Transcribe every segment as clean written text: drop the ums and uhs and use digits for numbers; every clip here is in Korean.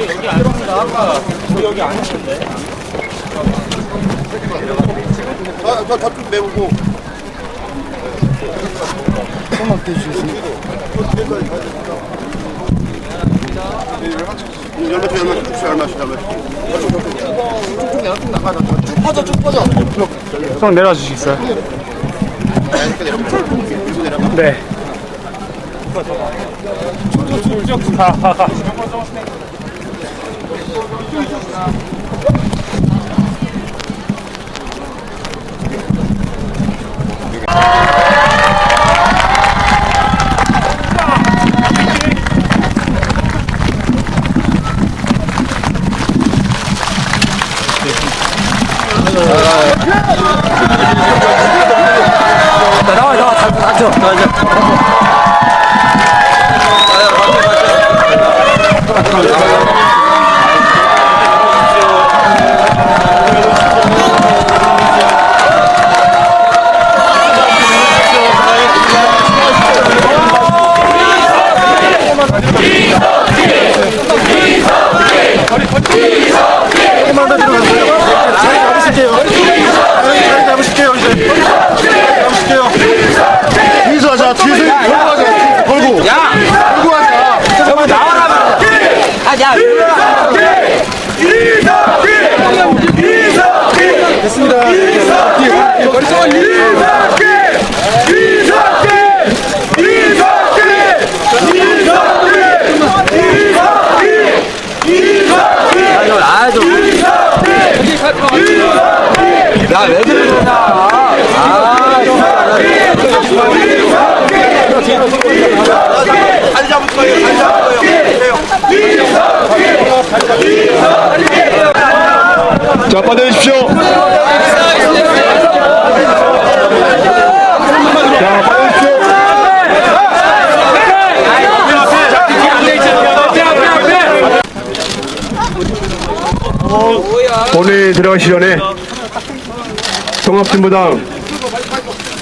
여기 아닙니다. 아까 여기 아니었는데. 저좀 내보고. 조금만 대주세요. 형 내려주시겠어요? 네. 나와 뒤에서 하자. 걸고. 야! 걸고 하자. 저거 나와라. 야! 됐습니다. 야, 왜 그러냐? 다리 잡을 거예요. 자, 받아주십시오. 자, 받아주십시오. 본회의 들어가기 전에 통합진보당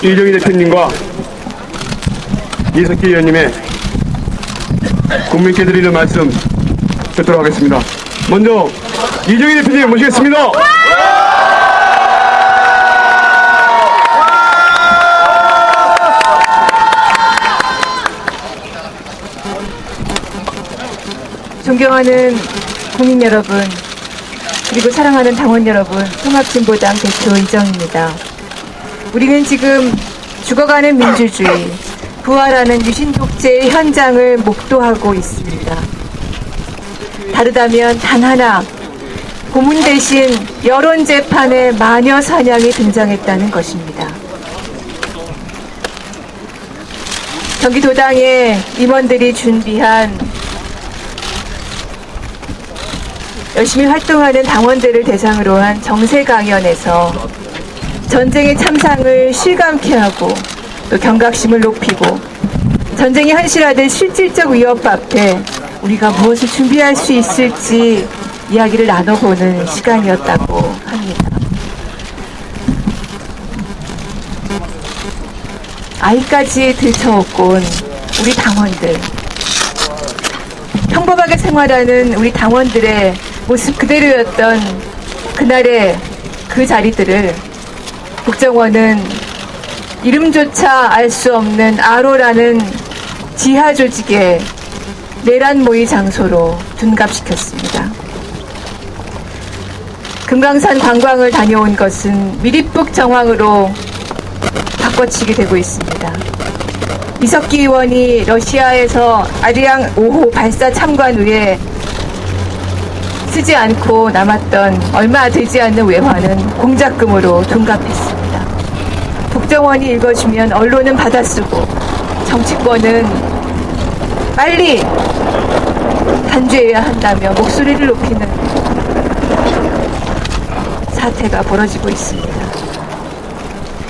이정희 대표님과 이석기 의원님의 국민께 드리는 말씀 듣도록 하겠습니다. 먼저 이정희 대표님 모시겠습니다. 존경하는 국민 여러분, 그리고 사랑하는 당원 여러분, 통합진보당 대표 이정희입니다. 우리는 지금 죽어가는 민주주의, 부활하는 유신독재의 현장을 목도하고 있습니다. 다르다면 단 하나, 고문 대신 여론재판의 마녀 사냥이 등장했다는 것입니다. 경기도당의 임원들이 준비한 열심히 활동하는 당원들을 대상으로 한 정세 강연에서 전쟁의 참상을 실감케 하고 또 경각심을 높이고 전쟁이 현실화된 실질적 위협 앞에 우리가 무엇을 준비할 수 있을지 이야기를 나눠보는 시간이었다고 합니다. 아이까지 들쳐오고 온 우리 당원들, 평범하게 생활하는 우리 당원들의 모습 그대로였던 그날의 그 자리들을 국정원은 이름조차 알 수 없는 아로라는 지하 조직의 내란 모의 장소로 둔갑시켰습니다. 금강산 관광을 다녀온 것은 미립북 정황으로 바꿔치기 되고 있습니다. 이석기 의원이 러시아에서 아리랑 5호 발사 참관 후에 쓰지 않고 남았던 얼마 되지 않는 외화는 공작금으로 둔갑했습니다. 국정원이 읽어주면 언론은 받아쓰고 정치권은 빨리 단죄해야 한다며 목소리를 높이는 사태가 벌어지고 있습니다.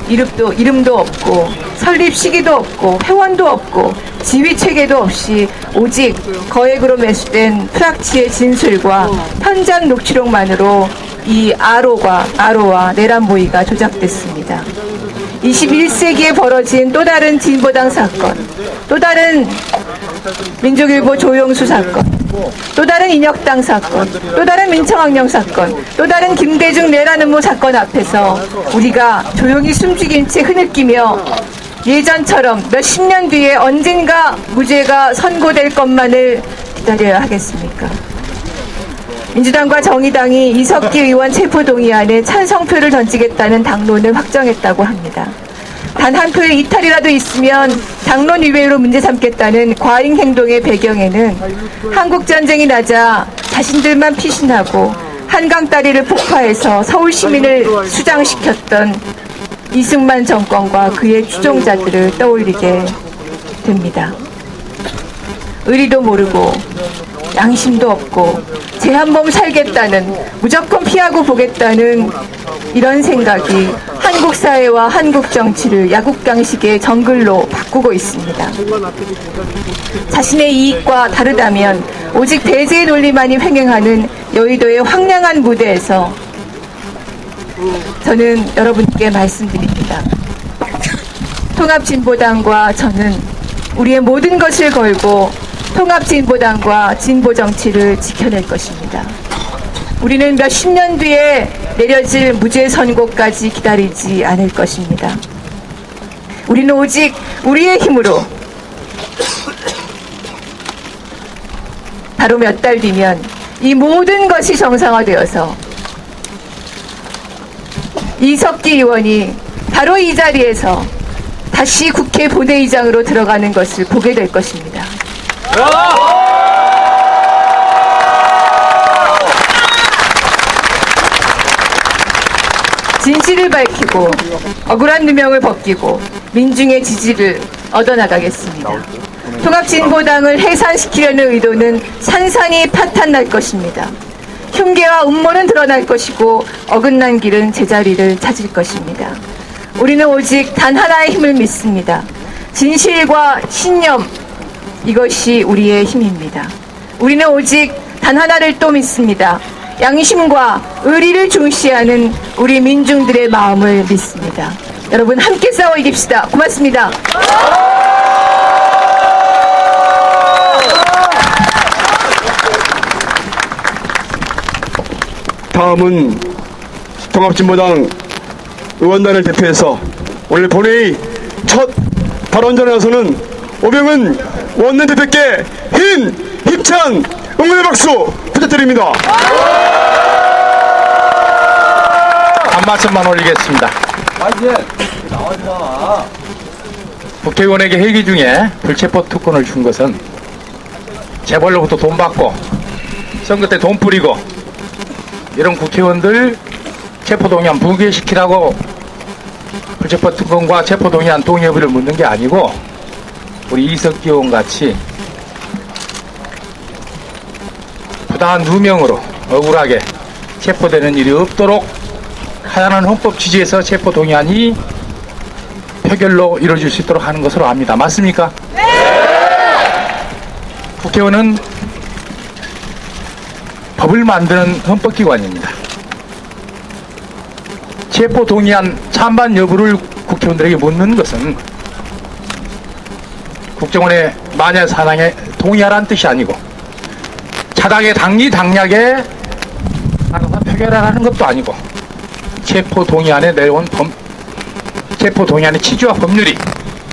이름도 없고 설립 시기도 없고 회원도 없고 지휘 체계도 없이 오직 거액으로 매수된 프락치의 진술과 현장 녹취록만으로 이 아로와 내란 모의가 조작됐습니다. 21세기에 벌어진 또 다른 진보당 사건, 또 다른 민족일보 조영수 사건, 또 다른 인혁당 사건, 또 다른 민청학령 사건, 또 다른 김대중 내란 음모 사건 앞에서 우리가 조용히 숨죽인 채 흐느끼며 예전처럼 몇십 년 뒤에 언젠가 무죄가 선고될 것만을 기다려야 하겠습니까? 민주당과 정의당이 이석기 의원 체포동의안에 찬성표를 던지겠다는 당론을 확정했다고 합니다. 단 한 표의 이탈이라도 있으면 당론 이외로 문제 삼겠다는 과잉 행동의 배경에는 한국전쟁이 나자 자신들만 피신하고 한강다리를 폭파해서 서울 시민을 수장시켰던 이승만 정권과 그의 추종자들을 떠올리게 됩니다. 의리도 모르고 양심도 없고 제 한 몸 살겠다는, 무조건 피하고 보겠다는 이런 생각이 한국 사회와 한국 정치를 야국강식의 정글로 바꾸고 있습니다. 자신의 이익과 다르다면 오직 대제의 논리만이 횡행하는 여의도의 황량한 무대에서 저는 여러분께 말씀드립니다. 통합진보당과 저는 우리의 모든 것을 걸고 통합진보당과 진보정치를 지켜낼 것입니다. 우리는 몇십 년 뒤에 내려질 무죄 선고까지 기다리지 않을 것입니다. 우리는 오직 우리의 힘으로 바로 몇 달 뒤면 이 모든 것이 정상화되어서 이석기 의원이 바로 이 자리에서 다시 국회 본회의장으로 들어가는 것을 보게 될 것입니다. 진실을 밝히고 억울한 누명을 벗기고 민중의 지지를 얻어나가겠습니다. 통합진보당을 해산시키려는 의도는 산산이 파탄날 것입니다. 흉계와 음모는 드러날 것이고 어긋난 길은 제자리를 찾을 것입니다. 우리는 오직 단 하나의 힘을 믿습니다. 진실과 신념, 이것이 우리의 힘입니다. 우리는 오직 단 하나를 또 믿습니다. 양심과 의리를 중시하는 우리 민중들의 마음을 믿습니다. 여러분 함께 싸워 이깁시다. 고맙습니다. 다음은 통합진보당 의원단을 대표해서 오늘 본회의 첫 발언전에 나서는 오병은 원내대표께 힘찬 응원의 박수 부탁드립니다. 한 말씀만 올리겠습니다. 국회의원에게 회기 중에 불체포 특권을 준 것은 재벌로부터 돈 받고 선거 때 돈 뿌리고 이런 국회의원들 체포동의안 붕괴시키라고 불체포 특권과 체포동의안 동의여부를 묻는 게 아니고 우리 이석기 의원 같이 부당한 누명으로 억울하게 체포되는 일이 없도록 하나는 헌법 취지에서 체포동의안이 표결로 이루어질 수 있도록 하는 것으로 압니다. 맞습니까? 네! 국회의원은 법을 만드는 헌법기관입니다. 체포동의안 찬반 여부를 국회의원들에게 묻는 것은 국정원의 마녀 사냥에 동의하라는 뜻이 아니고 차당의 당리당략에 따라서 표결하라는 것도 아니고 체포동의안에 내려온 체포동의안의 취지와 법률이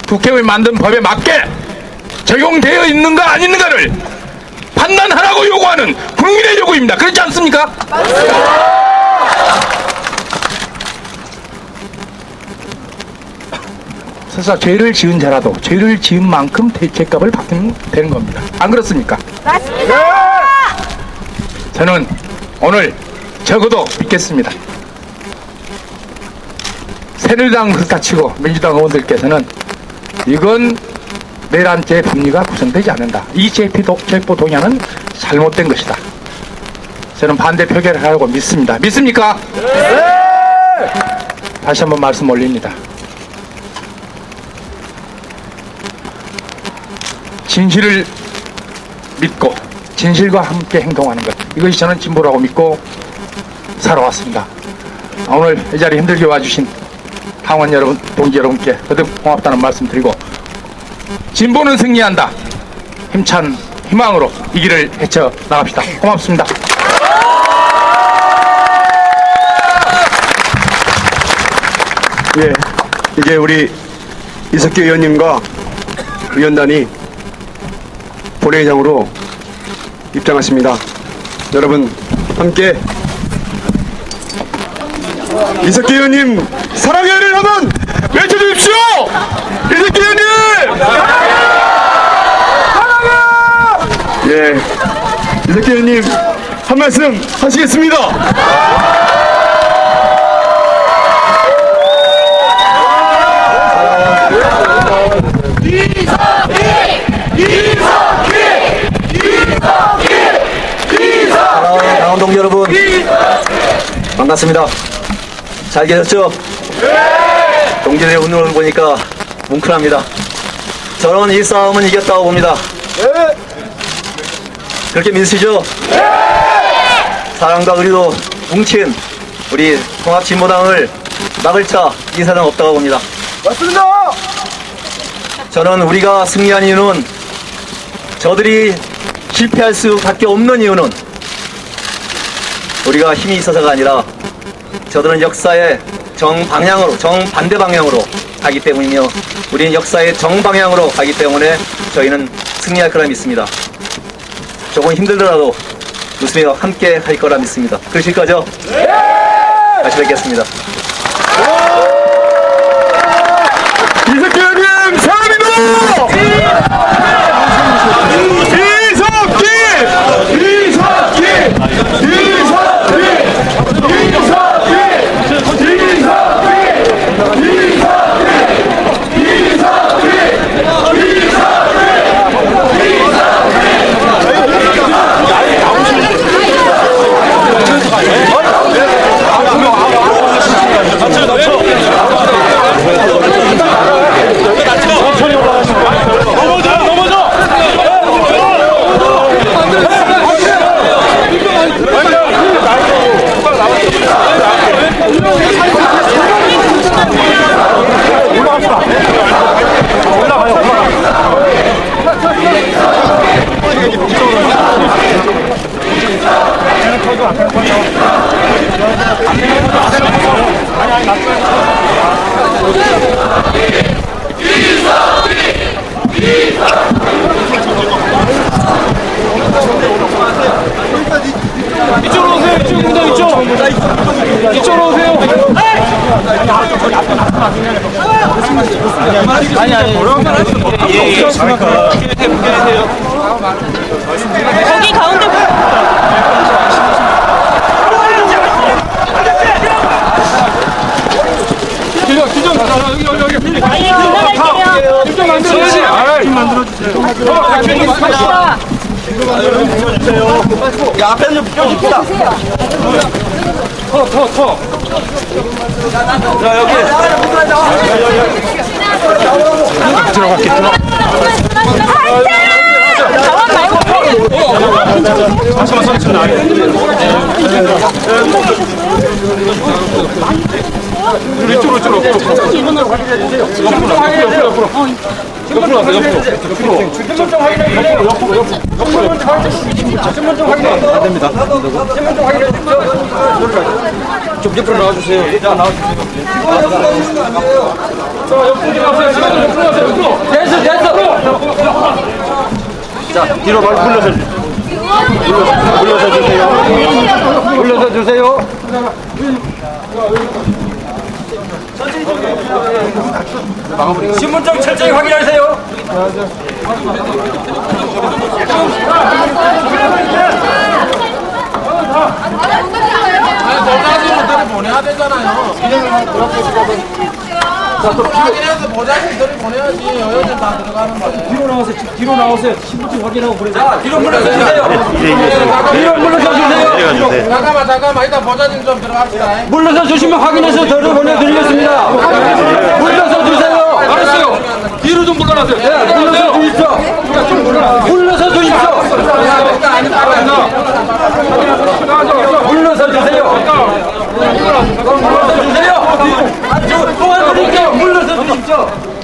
국회의원이 만든 법에 맞게 적용되어 있는가 아닌가를 판단하라고 요구하는 국민의 요구입니다. 그렇지 않습니까? 설사 죄를 지은 자라도 죄를 지은 만큼 죄값을 받으면 되는 겁니다. 안 그렇습니까? 맞습니다. 저는 오늘 적어도 믿겠습니다. 새누리당 그렇다치고 민주당 의원들께서는 이건 내란죄 법리가 구성되지 않는다. 이 체포동의안은 잘못된 것이다. 저는 반대 표결을 하라고 믿습니다. 믿습니까? 네! 다시 한번 말씀 올립니다. 진실을 믿고 진실과 함께 행동하는 것, 이것이 저는 진보라고 믿고 살아왔습니다. 오늘 이 자리에 힘들게 와주신 당원 여러분, 동지 여러분께 거듭 고맙다는 말씀 드리고, 진보는 승리한다, 힘찬 희망으로 이 길을 헤쳐 나갑시다. 고맙습니다. 예, 이제 우리 이석기 의원님과 의원단이 본회의장으로 입장하십니다. 여러분 함께 이석기 의원님 사랑해를 한번 외쳐주십시오. 이석기 의원님 사랑해. 예, 이석기 의원님 한 말씀 하시겠습니다. 당원 동지 여러분, 반갑습니다. 잘 계셨죠? 동지들의 운동을 보니까 뭉클합니다. 저는 이 싸움은 이겼다고 봅니다. 그렇게 믿으시죠? 사랑과 의리로 뭉친 우리 통합진보당을 막을 차 이사는 없다고 봅니다. 맞습니다. 저는 우리가 승리한 이유는, 저들이 실패할 수밖에 없는 이유는 우리가 힘이 있어서가 아니라 저들은 역사의 정방향으로, 정반대 방향으로 가기 때문이며, 우리는 역사의 정방향으로 가기 때문에 저희는 승리할 거라 믿습니다. 조금 힘들더라도 웃으며 함께 할 거라 믿습니다. 그러실 거죠? 네! 다시 뵙겠습니다. 이석기 의원님 사랑합니다. 이쪽으로 오세요. 이쪽으로 오세요. 거기 가운데 야, 앞에 좀 펴줍시다. 터. 자, 여기. 자원 좀 옆으로 나와주세요. 자, 나와주세요. 자, 뒤로 말 불러서 주세요. 불러서 주세요. 신분증 철저히 확인하세요. 보내야 되잖아요. 확인해서 보좌진들이 보내야지. 의원들 다 들어가는 거예요. 뒤로 나오세요. 신분증 확인하고 보내세요. 자, 뒤로 물러서 주세요. 뒤로 물러서 주세요. 잠깐만. 일단 보좌진 좀 들어갑시다. 물러서 주시면 확인해서 저를 보내드리겠습니다. 물러서 주세요. 알았어요. 뒤로 좀 물러나세요. 네, 물러서 주십시오.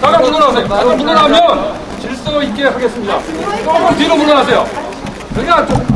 잠깐 물러나세요. 잠깐 물러나면 질서 있게 하겠습니다. 조금 뒤로 물러나세요. 여기가 좀.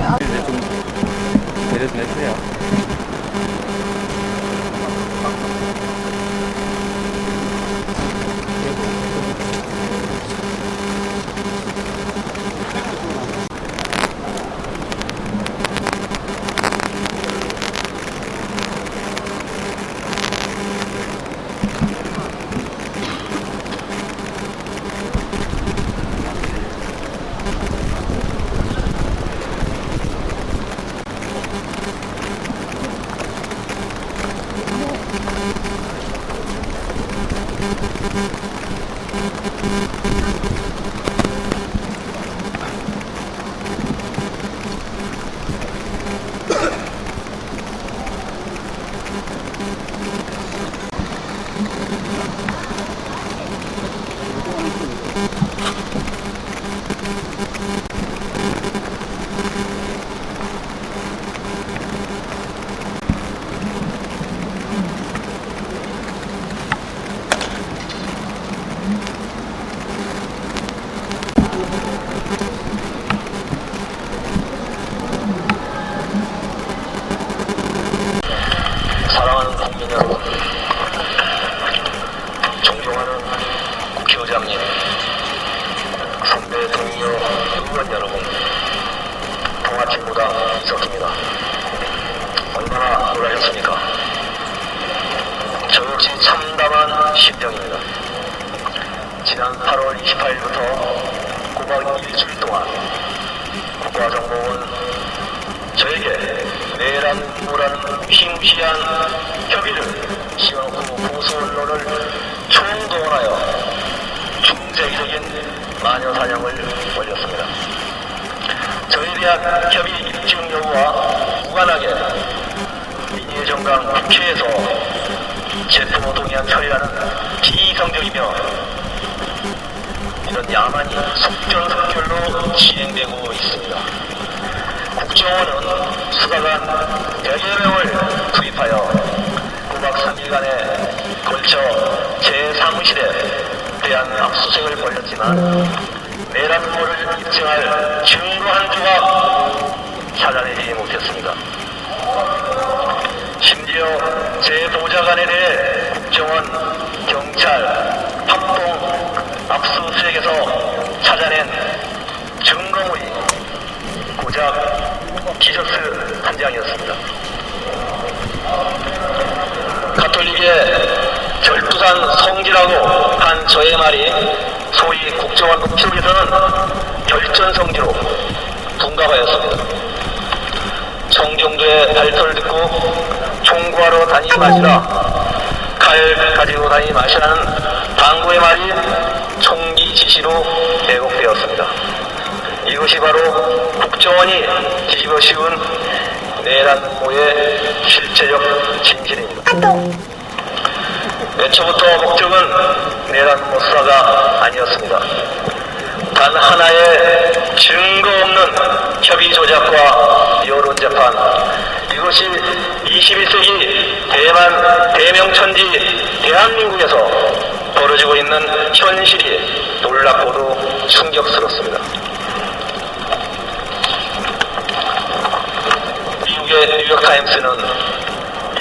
사랑하는 국민 여러분, 존경하는 국회의장님, 선배 동료 의원 여러분, 통합진보당 이석기입니다. 얼마나 놀라셨습니까? 저 역시 참담한 심정입니다. 지난 8월 28일부터 꼬박 일주일 동안 국가정보원 저에게 내란무라는 휘무시한 협의를 씌워놓고 보수 언론을 총동원하여 중세적인 마녀사냥을 벌였습니다. 저에 대한 협의 입증 여부와 무관하게 민의의 정당 국회에서 제품 동의안 처리하는 비이성적이며 이런 야만이 속전속결로 진행되고 있습니다. 국정원은 수사관 100여 명을 투입하여 9박 3일간에 걸쳐 제3실에 대한 압수수색을 벌였지만 내란물을 입증할 증거 한 조각 찾아내지 못했습니다. 심지어 제 보좌관에 대해 국정원, 경찰, 합동 압수수색에서 찾아낸 증거물이 고작 티셔츠 한 장이었습니다. 가톨릭의 절두산 성지라고 한 저의 말이 소위 국정원 쪽에서는 결전성지로 둔갑하였습니다. 청정도의 발표를 듣고 총구하러 다니지 마시라, 칼 가지고 다니지 마시라는 당부의 말이 총기 지시로 왜곡되었습니다. 이것이 바로 국정원이 뒤집어 씌운 내란모의 실체적 진실입니다. 애초부터 목적은 내란모 수사가 아니었습니다. 단 하나의 증거 없는 협의 조작과 여론 재판, 이것이 21세기 대명천지 대한민국에서 벌어지고 있는 현실이 놀랍고도 충격스럽습니다. 미국의 뉴욕타임스는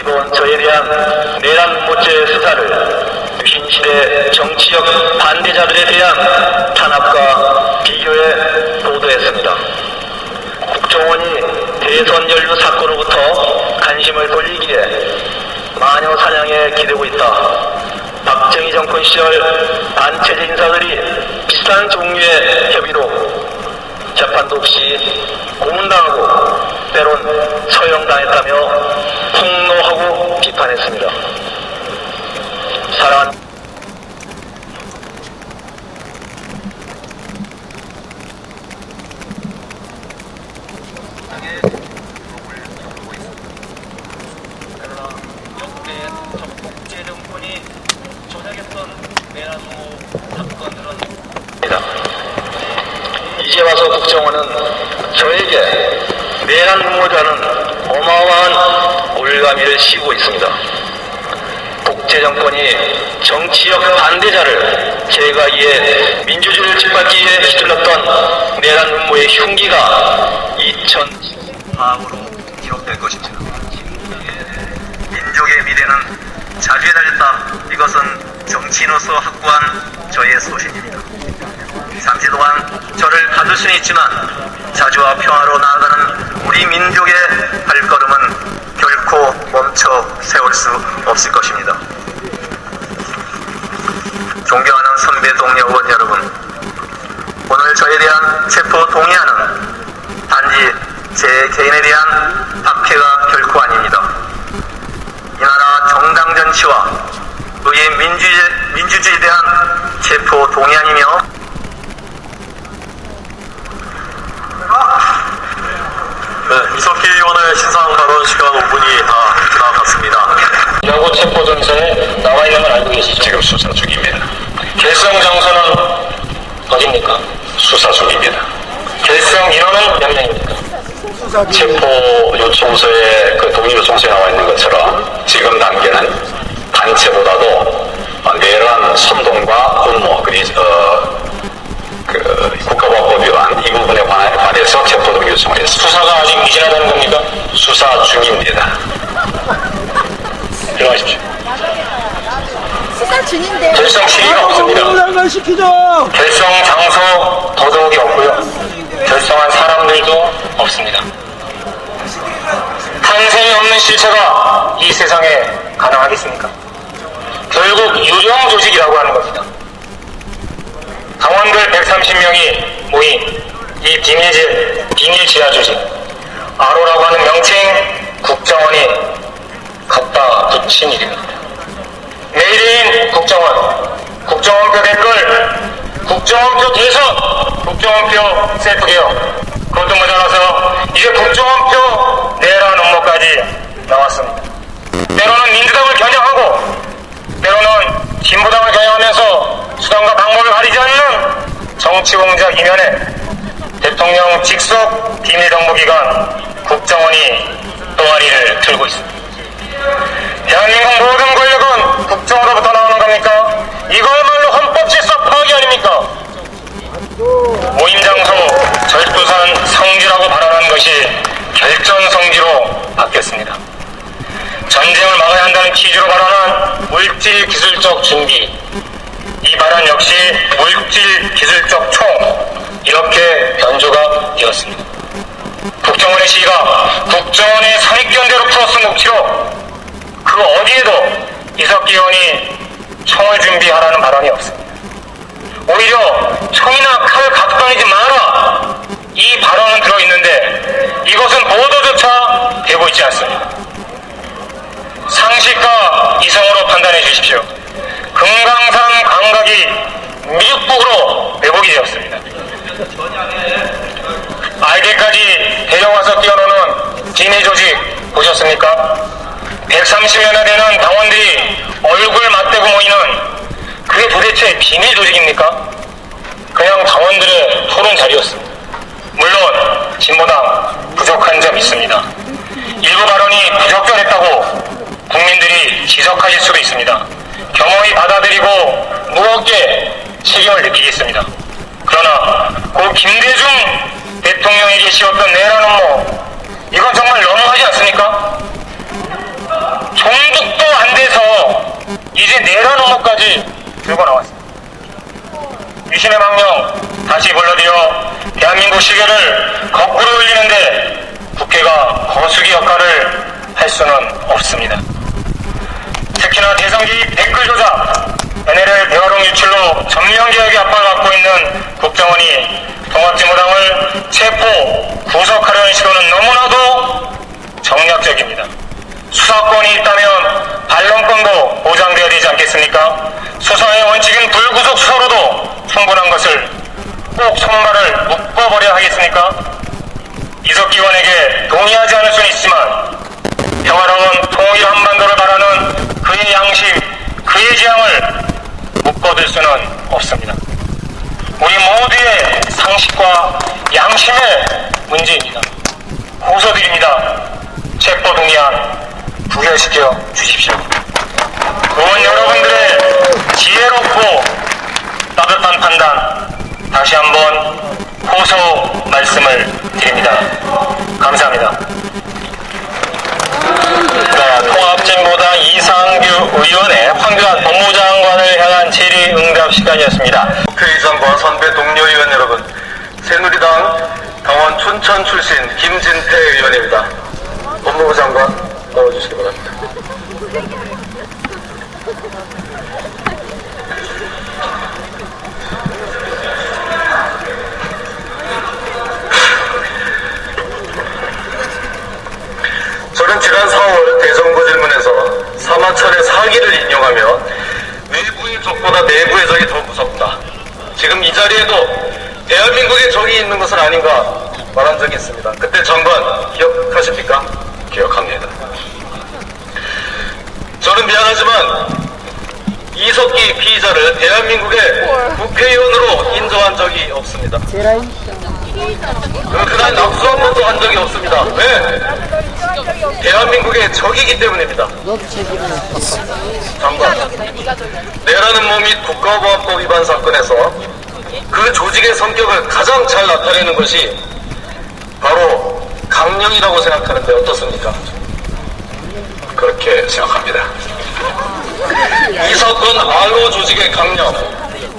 이번 저에 대한 내란모죄 수사를 유신시대 정치적 반대자들에 대한 탄압과 비교해 보도했습니다. 국정원이 대선 연루 사건으로부터 관심을 돌리기에 마녀 사냥에 기대고 있다. 박정희 정권 시절 반체제 인사들이 비슷한 종류의 협의로 재판도 없이 고문당하고 때론 처형당했다며 폭로하고 비판했습니다. 사랑하는 이제 와서 국정원은 저에게 내란 음모자는 어마어마한 올가미를 씌우고 있습니다. 독재 독재 정권이 정치적 반대자를 제거하기에 민주주의를 짓밟기 위해 휘둘렀던 내란 음모의 흉기가 2004으로 기록될 것입니다. 민족의 미래는 자주에 달렸다. 이것은 정치인으로서 확고한 저의 소신입니다. 잠시 동안 저를 가둘 수는 있지만 자주와 평화로 나아가는 우리 민족의 발걸음은 결코 멈춰 세울 수 없을 것입니다. 존경하는 선배 동료 의원 여러분, 오늘 저에 대한 체포 동의안은 단지 제 개인에 대한 박해가 결코 아닙니다. 이 나라 정당 정치와 의의 민주주의에 대한 체포 동의안이며 이석기 의원의 신상 발언 시간 5분이 다 지나갔습니다. 야구 체포 동의서에 나와 있는 걸 알고 계시죠? 지금 수사 중입니다. 결성 장소는 어디입니까? 수사 중입니다. 결성 인원은 몇 명입니까? 체포 요청서에 그 동의 요청서에 나와 있는 것처럼 지금 단계는 단체보다도 내란 선동과 음모 국가보안법 위반 이 부분에 관해서 체포 동의 요청을 했습니다. 수사가 아직 미진하다는 겁니까? 수사 중입니다. 들어가십시오. 수사 중인데. 결성 시기가 없습니다. 결성 장소 더더욱이 없고요. 결성한 사람들도 없습니다. 탄생이 없는 실체가 이 세상에 가능하겠습니까? 결국 유령 조직이라고 하는 겁니다. 당원들 130명이 모인 이 비밀 지하 조직 아로라고 하는 명칭 국정원이 갖다 붙인 일입니다. 메일인 국정원, 국정원표 댓글, 국정원표 개선, 국정원표 셀프 개혁, 그것도 모자라서 이제 국정원표 내란 음모까지 나왔습니다. 때로는 민주당을 겨냥하고 때로는 진보당을 겨냥하면서 수단과 방법을 가리지 않는 정치공작 이면에 대통령 직속 비밀정보기관 국정원이 동아리를 들고 있습니다. 대한민국 모든 권력은 국정으로부터 나오는 겁니까? 이거야말로 헌법 질서 파악이 아닙니까? 모임 장소 절도산 성지라고 발언한 것이 결전 성지로 바뀌었습니다. 전쟁을 막아야 한다는 취지로 발언한 물질 기술적 준비, 이 발언 역시 물질 기술적 총, 이렇게 변조가 되었습니다. 국정원의 시기가 국정원의 선입견대로 플러스 묵치로 그 어디에도 이석기 의원이 총을 준비하라는 발언이 없습니다. 오히려 총이나 칼 갖고 다니지 마라, 이 발언은 들어있는데 이것은 보도조차 되고 있지 않습니다. 상식과 이성으로 판단해 주십시오. 금강산 감각이 미륵북으로 매복이 되었습니다. 알게까지 데려와서 뛰어노는 비밀 조직 보셨습니까? 130여나 되는 당원들이 얼굴 맞대고 모이는 그게 도대체 비밀 조직입니까? 그냥 당원들의 토론 자리였습니다. 물론 진보당 부족한 점 있습니다. 일부 발언이 부적절했다고 국민들이 지적하실 수도 있습니다. 겸허히 받아들이고 무겁게 책임을 느끼겠습니다. 그러나 고 김대중 대통령에게 씌웠던 내란 음모, 이건 정말 너무하지 않습니까? 종북도 안 돼서 이제 내란 음모까지 들고 나왔습니다. 유신의 망령 다시 불러들여 대한민국 시계를 거꾸로 돌리는데 국회가 거수기 역할을 할 수는 없습니다. 특히나 대선기 댓글 조작, NLL 대화록 유출로 전면개혁의 압박을 받고 있는 국정원이 통합진보당을 체포, 구속하려는 시도는 너무나도 정략적입니다. 수사권이 있다면 반론권도 보장되어야 되지 않겠습니까? 수사의 원칙인 불구속 수사로도 충분한 것을 꼭 손발을 묶어버려야 하겠습니까? 이석기 의원에게 동의하지 않을 수는 있지만 평화로운 통일 한반도를 바라는 그의 양심, 그의 지향을 묶어둘 수는 없습니다. 우리 모두의 상식과 양심의 문제입니다. 고소드립니다. 체포동의안 부결시켜 주십시오. 의원 잘못된 판단 다시 한번 호소 말씀을 드립니다. 감사합니다. 통합진보당 이상규 의원의 황교안 법무장관을 향한 질의응답 시간이었습니다. 국회의장과 선배 동료 의원 여러분, 새누리당 강원 춘천 출신 김진태 의원입니다. 법무부 장관 나와주시기 바랍니다. 저는 지난 4월 대정부 질문에서 사마천의 사기를 인용하며 외부의 적보다 내부의 적이 더 무섭다. 지금 이 자리에도 대한민국의 적이 있는 것은 아닌가 말한 적이 있습니다. 그때 장관 기억하십니까? 기억합니다. 저는 미안하지만 이석기 피의자를 대한민국의 국회의원으로 인정한 적이 없습니다. 그날 납수 한 번도 한 적이 없습니다. 왜? 대한민국의 적이기 때문입니다. 장관, 내라는 몸 및 국가보안법 위반 사건에서 그 조직의 성격을 가장 잘 나타내는 것이 바로 강령이라고 생각하는데 어떻습니까? 그렇게 생각합니다. 이 사건 알로 조직의 강령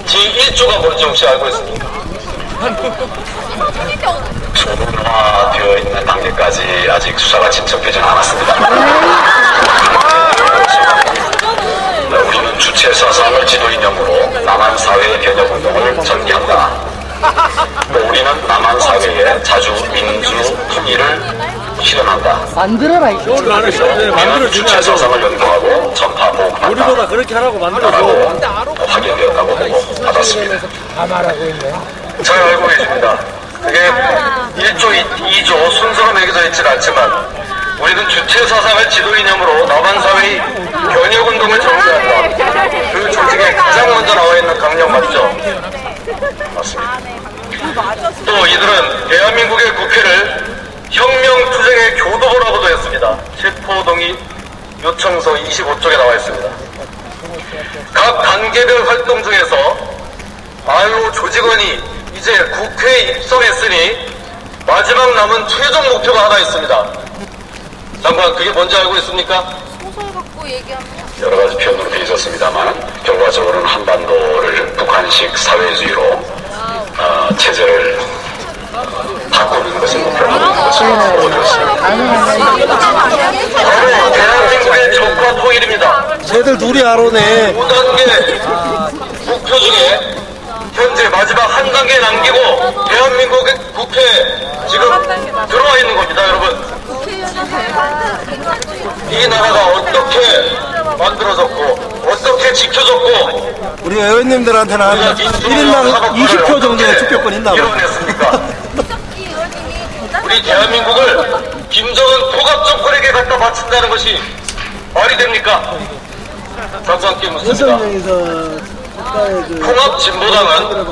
제1조가 뭔지 혹시 알고 있습니까? 조문화되어 있는 단계까지 아직 수사가 진척되지는 않았습니다. 우리는 주체 사상을 지도이념으로 남한 사회의 변혁 운동을 전개한다. 또 우리는 남한 사회의 자주 민주 통일을 실현한다. 만들어라 이거. 우리는 주체 사상을 연구하고 전파 보급한다. 우리보다 그렇게 하라고 라고 확인되었다고 보고 받았습니다. 잘 알고 계십니다. 그게 1조, 2조 순서가 매겨져 있지는 않지만 우리는 주체 사상을 지도이념으로 남한 사회의 변혁 운동을 전개한다. 그 조직에 가장 먼저 나와 있는 강령 맞죠? 맞습니다. 또 이들은 대한민국의 국회를 혁명투쟁의 교도소라고도 했습니다. 체포동의 요청서 25쪽에 나와 있습니다. 각 단계별 활동 중에서 알로 조직원이 이제 국회에 입성했으니 마지막 남은 최종 목표가 하나 있습니다. 장관, 그게 뭔지 알고 있습니까? 소설 갖고 얘기하면 여러 가지 표현으로 되어 있었습니다만 결과적으로는 한반도를 북한식 사회주의로 체제를 바꾸는 것을 목표로 하고 있는 것을 보여드렸습니다. 바로 대한민국의 적과 통일입니다. 쟤들 둘이 알아네. 5단계 목표 중에 현재 마지막 한 단계 남기고 대한민국의 국회에 지금 들어와 있는 겁니다, 여러분. 이 나라가 어떻게 만들어졌고 어떻게 지켜졌고 우리 의원님들한테는 1인당 20표 정도의 투표권 있나 봐. 이뤄냈습니까? 우리 대한민국을 김정은 포갑 정권에게 갖다 바친다는 것이 말이 됩니까? 잠시함께 묻습니다. 통합진보당은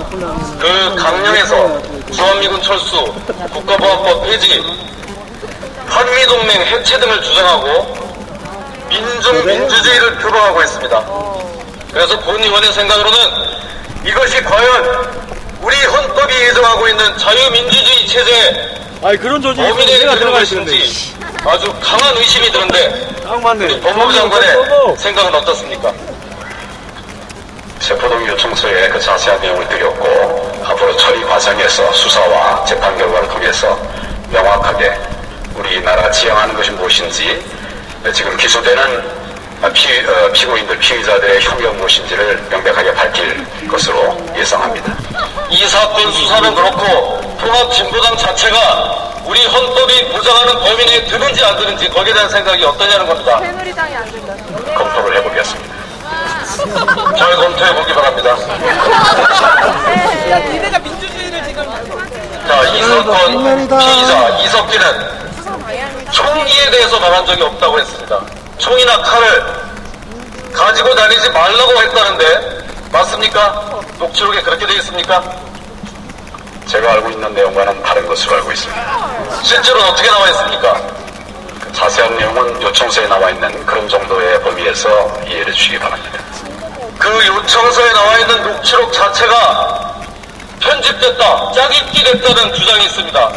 그 강령에서 주한미군 철수, 국가보안법 폐지, 한미동맹 해체 등을 주장하고 민중민주주의를 표방하고 있습니다. 그래서 본 의원의 생각으로는 이것이 과연 우리 헌법이 예정하고 있는 자유민주주의 체제의 그런 조직이 범인에 들어갈 것인지 아주 강한 의심이 드는데 우리 법무부 장관의 생각은 어떻습니까? 체포동의 요청서에 그 자세한 내용을 드렸고 앞으로 처리 과정에서 수사와 재판 결과를 통해서 명확하게 우리나라가 지향하는 것이 무엇인지 지금 기소되는 피고인들, 피의자들의 혐의가 무엇인지를 명백하게 밝힐 것으로 예상합니다. 이 사건 수사는 그렇고 통합진보당 자체가 우리 헌법이 보장하는 범위 내에 드는지 안 드는지 거기에 대한 생각이 어떠냐는 겁니다. 새누리당이 안 된다. 검토를 해보겠습니다. 잘 검토해보기 바랍니다. 니네가 민주주의를 지금 자, 이 사건 피의자 이석기는 총기에 대해서 말한 적이 없다고 했습니다. 총이나 칼을 가지고 다니지 말라고 했다는데 맞습니까? 녹취록에 그렇게 되어 있습니까? 제가 알고 있는 내용과는 다른 것으로 알고 있습니다. 실제로는 어떻게 나와 있습니까? 자세한 내용은 요청서에 나와 있는 그런 정도의 범위에서 이해를 주시기 바랍니다. 그 요청서에 나와 있는 녹취록 자체가 편집됐다, 짜깁기 됐다는 주장이 있습니다.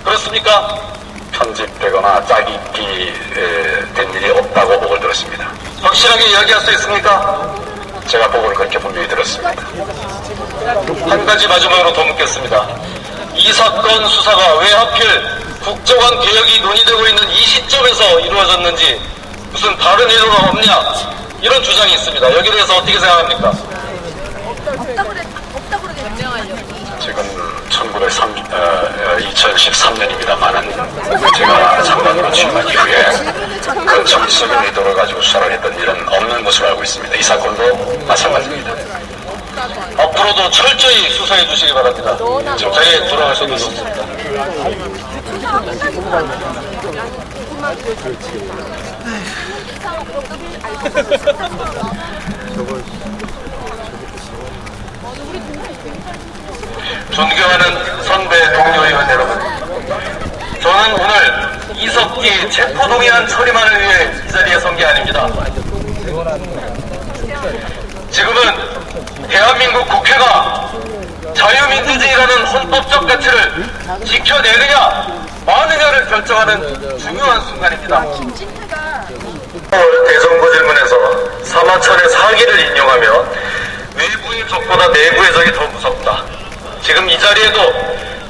그렇습니까? 편집되거나 짜깁기 된 일이 없다고 보고를 들었습니다. 확실하게 이야기할 수 있습니까? 제가 보고를 그렇게 분명히 들었습니다. 한 가지 마지막으로 더 묻겠습니다. 이 사건 수사가 왜 하필 국정원 개혁이 논의되고 있는 이 시점에서 이루어졌는지 무슨 다른 의도가 없냐, 이런 주장이 있습니다. 여기에 대해서 어떻게 생각합니까? 지금 2013년입니다만은 제가 장관으로 취임한 이후에 그 정치적인 의도를 가지고 수사를 했던 일은 없는 것으로 알고 있습니다. 이 사건도 마찬가지입니다. 앞으로도 철저히 수사해 주시기 바랍니다. 지금 자리에 돌아가셔도 좋습니다. 존경하는 선배 동료 의원 여러분, 저는 오늘 이석기 체포동의안 처리만을 위해 이 자리에 선 게 아닙니다. 지금은 대한민국 국회가 자유민주주의라는 헌법적 가치를 지켜내느냐 마느냐를 결정하는 중요한 순간입니다. 대선거 질문에서 사마천의 사기를 인용하며 외부의 적보다 내부의 적이 더 무섭다, 지금 이 자리에도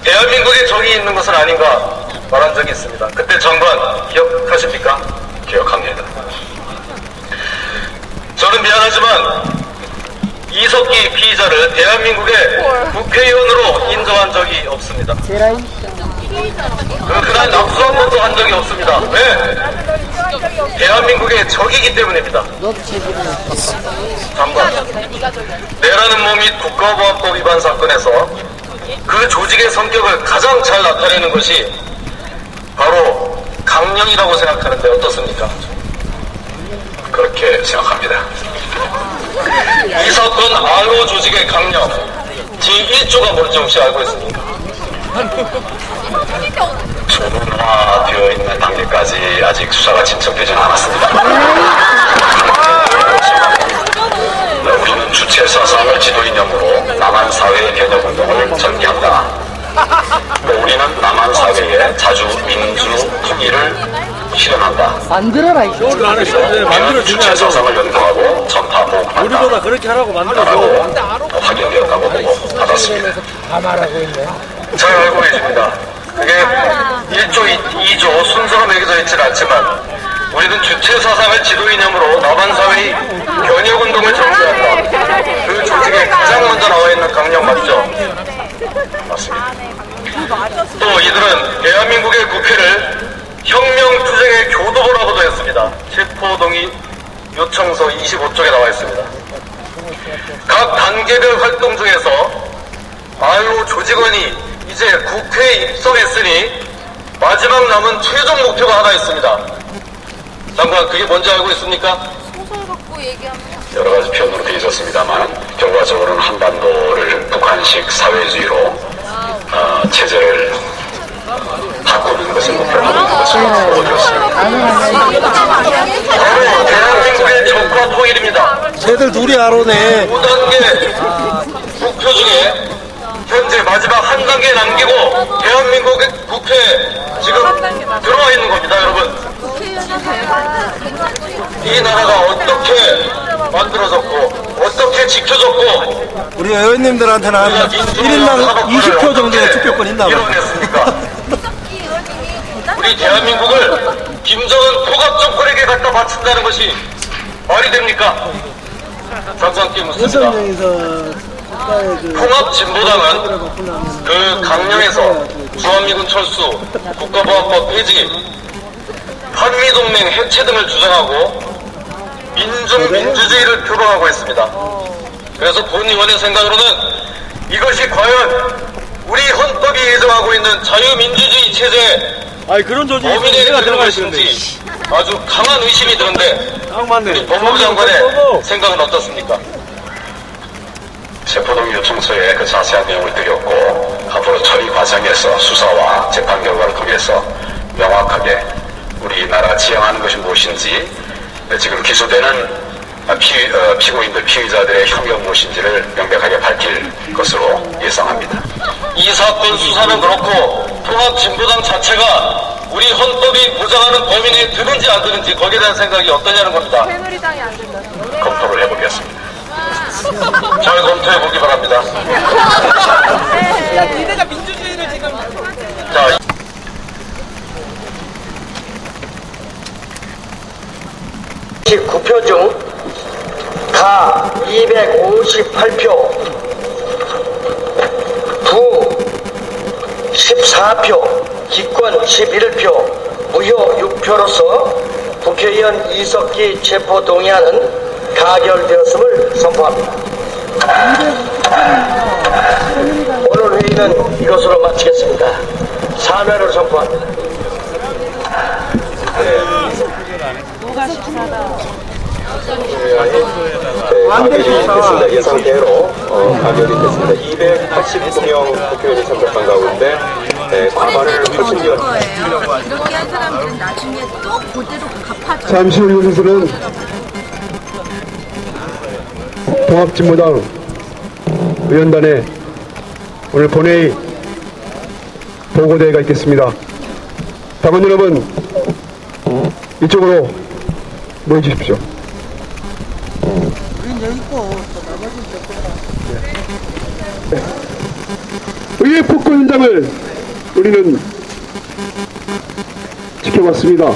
대한민국의 적이 있는 것은 아닌가 말한 적이 있습니다. 그때 장관 기억하십니까? 기억합니다. 저는 미안하지만 이석기 피의자를 대한민국의 국회의원으로 인정한 적이 없습니다. 그날 납수 한 번도 한 적이 없습니다. 왜? 대한민국의 적이기 때문입니다. 장관, 내라는 몸 및 국가보안법 위반 사건에서 그 조직의 성격을 가장 잘 나타내는 것이 바로 강령이라고 생각하는데 어떻습니까? 그렇게 생각합니다. 이 사건 RO 조직의 강령 제1조가 뭔지 혹시 알고 있습니까? 초문화되어 있는 단계까지 아직 수사가 진척되지는 않았습니다. 우리는 주체 사상을 지도 이념으로 남한 사회의 변혁 운동을 전개한다. 우리는 남한 사회의 자주 민주 통일을 실현한다. 만들어라 이거. 우리는 주체 사상을 연구하고 전파 보호한다. 우리보다 그렇게 하라고 만들어줘. 확인되었다고 보고 받았습니다. 다 말하고 있네. 잘 알고 계십니다. 그게 1조, 2조 순서가 매겨져 있지는 않지만 우리는 주체 사상을 지도 이념으로 남한 사회의 변혁운동을 전개한다. 그 조직에 가장 먼저 나와 있는 강령 맞죠? 맞습니다. 또 이들은 대한민국의 국회를 혁명투쟁의 교도보라고도 했습니다. 체포동의 요청서 25쪽에 나와 있습니다. 각 단계별 활동 중에서 RO 조직원이 이제 국회에 입성했으니 마지막 남은 최종 목표가 하나 있습니다. 장관, 그게 뭔지 알고 있습니까? 소설 갖고 얘기하면 여러 가지 표현으로 되어 있었습니다만 결과적으로는 한반도를 북한식 사회주의로 체제를 바꾸는 것을 목표로 하는 것을 보여드렸습니다. 바로 대한민국의 적과 통일입니다. 쟤들 둘이 알아네. 5단계 목표 중에 현재 마지막 한 단계 남기고 대한민국의 국회에 지금 들어와 있는 겁니다, 여러분. 이 나라가 어떻게 만들어졌고 어떻게 지켜졌고 우리 의원님들한테는 1인당 20표 정도의 투표권 있나 봐. 이뤄냈습니까? 우리 대한민국을 김정은 포갑 정권에게 갖다 바친다는 것이 말이 됩니까? 장관께 묻습니다. 통합진보당은 그 강령에서 주한미군 철수, 국가보안법 폐지, 한미동맹 해체 등을 주장하고 민주주의를 표방하고 있습니다. 그래서 본 의원의 생각으로는 이것이 과연 우리 헌법이 예정하고 있는 자유민주주의 체제에 그런 조직이 범인에 들어갈 것인지 아주 강한 의심이 드는데 우리 법무부 장관의 생각은 어떻습니까? 체포동의 요청서에 그 자세한 내용을 드렸고 앞으로 처리 과정에서 수사와 재판 결과를 통해서 명확하게 우리나라가 지향하는 것이 무엇인지 지금 기소되는 피고인들, 피의자들의 혐의가 무엇인지를 명백하게 밝힐 것으로 예상합니다. 이 사건 수사는 그렇고 통합진보당 자체가 우리 헌법이 보장하는 범위 내에 드는지 안 드는지 거기에 대한 생각이 어떠냐는 겁니다. 새누리당이 안 된다. 검토를 해보겠습니다. 잘 검토해보기 바랍니다. 야, 니네가 민주주의를 지금. 자, (9표) 중 가 258표, 부 14표, 기권 11표, 무효 6표로서 국회의원 이석기 체포동의안은 가결되었음을 선포합니다. 오늘 회의는 이것으로 마치겠습니다. 사면을 선포합니다. 가결이 됐습니다. 예상대로 가결이 됐습니다. 289명 국회의원이 참석한 가운데 과반을 훨씬 뛰어. 이렇게 한 사람들은 나중에 또 그대로 갚아줘. 잠시 후 이곳에서는 통합진보당 의원단의 오늘 본회의 보고대회가 있겠습니다. 당원 여러분, 이쪽으로 모여주십시오. 의회 폭거 현장을 우리는 지켜봤습니다.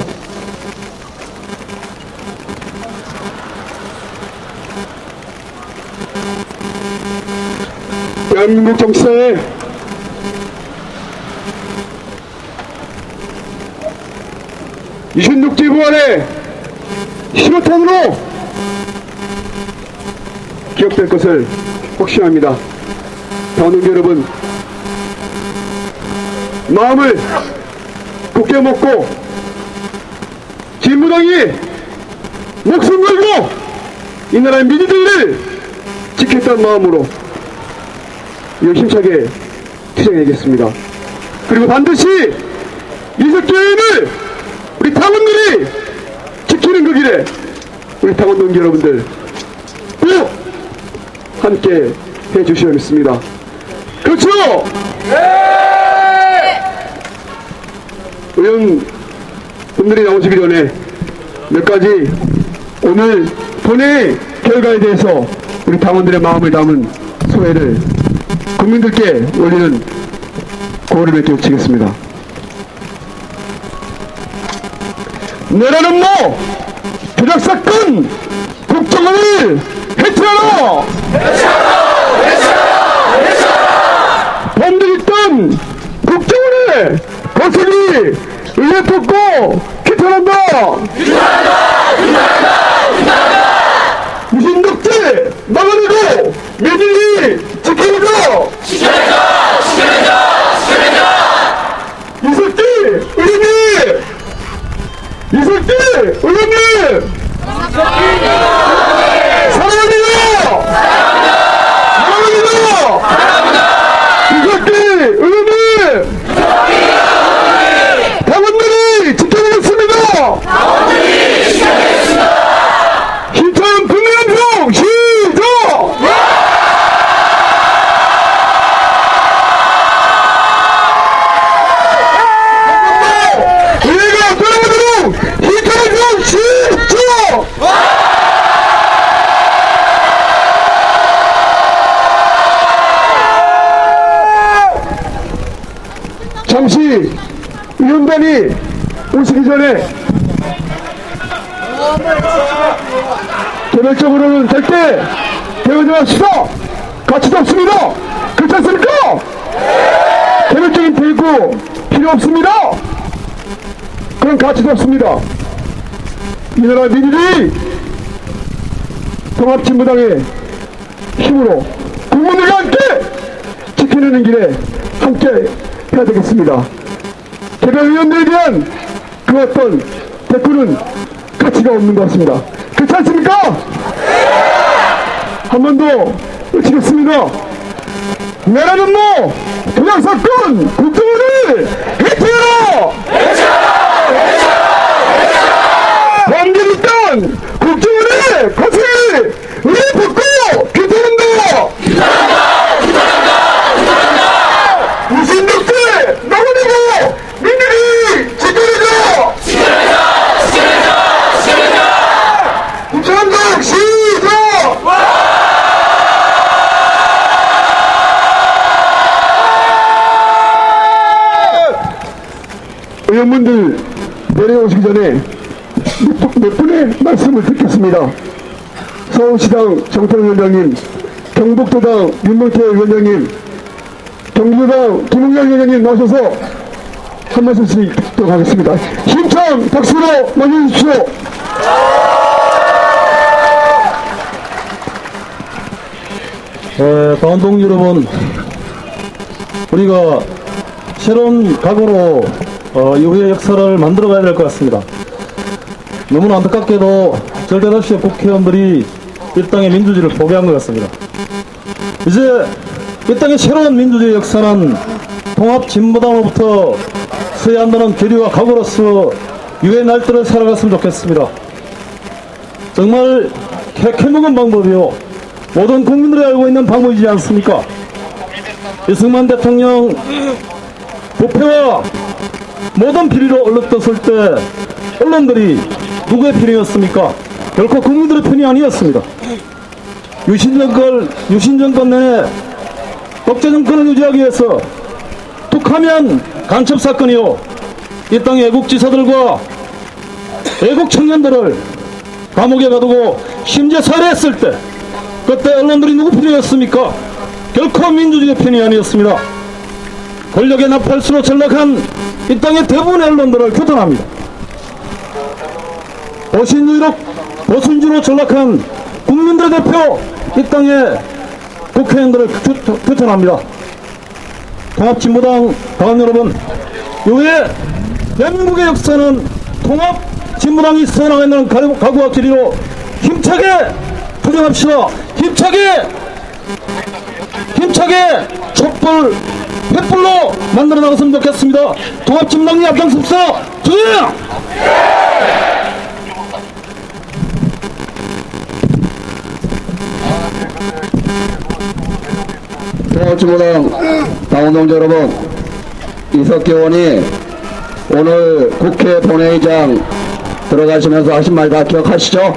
대한민국 정치사에 (26제) 부활의 신호탄으로 기억될 것을 확신합니다. 당원 여러분, 마음을 굳게 먹고 진보당이 목숨 걸고 이 나라의 민주주의를 지켰다는 마음으로 힘차게 투쟁하겠습니다. 그리고 반드시 이석기 의원을 우리 당원들이 지키는 그 길에 우리 당원 동지 여러분들 꼭 함께 해주셔야겠습니다. 그렇죠? 네! 의원분들이 나오시기 전에 몇 가지 오늘 본회의 결과에 대해서 우리 당원들의 마음을 담은 소회를 국민들께 올리는 고를 맺게 치겠습니다. 내라는 뭐 조작사건 국정원을 해체하라! 범죄있던 국정원의 거슬리 의회 폭거 규탄한다! 무신독재 막아내고 민주주의 지키자! 이석기 의원님! 이석기 의원님! 사랑합니다! 이석기 의원님! 당원들이 지켜보겠습니다! 힘찬 국민연평 시작! 우리가 돌아가도록 힘찬 시작! 잠시 의원단이 오시기 전에 개별적으로는 절대 대화하지 맙시다. 가치도 없습니다. 그렇지 않습니까? 개별적인 대구 필요 없습니다. 그런 가치도 없습니다. 이 나라 민주주의 통합진보당의 힘으로 국민들과 함께 지켜내는 길에 함께 해야 되겠습니다. 개별 의원들에 대한 그 어떤 대꾸는 가치가 없는 것 같습니다. 그렇지 않습니까? 한 번 더 외치겠습니다. 나라는 뭐 도약사건 국정원을 해체하라! 범죄 있던 국정원을 거슬리 의원분들 내려오시기 전에 몇 분의 말씀을 듣겠습니다. 서울시당 정태훈 위원장님, 경북도당 윤명태 위원장님, 경기도당 김웅영 위원장님 나오셔서 한 말씀씩 듣도록 하겠습니다. 힘찬 박수로 맞이해주십시오. 방송 여러분, 우리가 새로운 각오로 이후의 역사를 만들어가야 될 것 같습니다. 너무나 안타깝게도 절대다수의 국회의원들이 이 땅의 민주주의를 포기한 것 같습니다. 이제 이 땅의 새로운 민주주의 역사는 통합진보당으로부터 서야 한다는 결의와 각오로서 이후의 날들을 살아갔으면 좋겠습니다. 정말 캐캐먹은 방법이요, 모든 국민들이 알고 있는 방법이지 않습니까? 이승만 대통령 부패와 모든 비리로 얼룩졌을 때 언론들이 누구의 편이었습니까? 결코 국민들의 편이 아니었습니다. 유신정권 내에 독재정권을 유지하기 위해서 툭하면 간첩사건이요, 이 땅의 애국지사들과 애국 청년들을 감옥에 가두고 심지어 살해했을 때 그때 언론들이 누구 편이었습니까? 결코 민주주의의 편이 아니었습니다. 권력의 나팔수로 전락한 이 땅의 대부분의 언론들을 규탄합니다. 보수인주로 전락한 국민들의 대표 이 땅의 국회의원들을 규탄합니다. 통합진보당 당원 여러분, 이후에 대한민국의 역사는 통합진보당이 서나가는 각오와 결의로 힘차게 투쟁합시다. 힘차게 촛불 횃불로 만들어 나갔으면 좋겠습니다. 통합진보당이 앞장섭사 투쟁! 통합진보당 당원동지 여러분, 이석기 의원이 오늘 국회 본회의장 들어가시면서 하신 말 다 기억하시죠?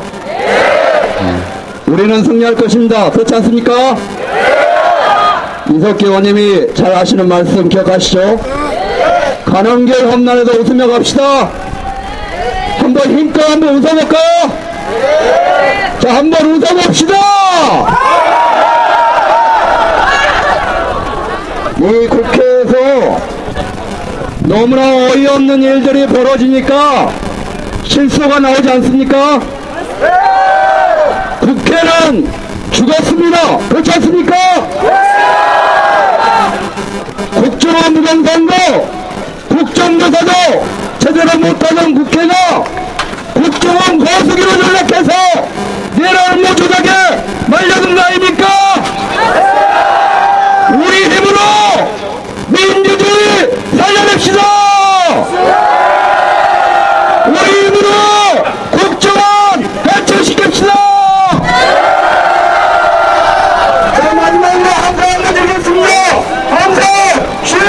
우리는 승리할 것입니다. 그렇지 않습니까? 이석기 의원님이 잘 아시는 말씀 기억하시죠? 가는 길 험난해도 웃으며 갑시다. 한번 힘껏 한번 웃어볼까요? 자, 한번 웃어봅시다. 이 국회에서 너무나 어이없는 일들이 벌어지니까 실수가 나오지 않습니까? 국회는 죽었습니다. 그렇지 않습니까? 국정원 무공선거, 국정조사도 제대로 못하는 국회가 국정원 거수기로 전락해서 내란 업무 조작에 말려든 거 아닙니까? 우리 힘으로 민주주의 살려냅시다. 우리 힘으로 국정원 배출시킵시다. 자, 마지막으로 함께 한번 드리겠습니다. 함께 시작!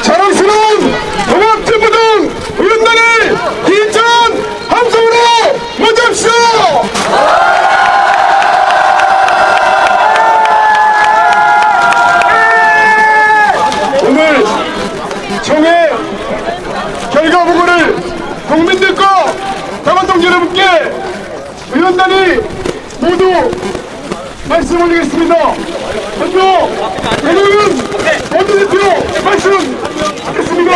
자랑스러운 통합진보당 의원단을 힘찬 함성으로 맞이합시다. 오늘 총회 결과 보고를 국민들과 당원동지 여러분께 의원단이 모두 말씀 올리겠습니다. 먼저 대통령 원내대표 말씀 듣겠습니다.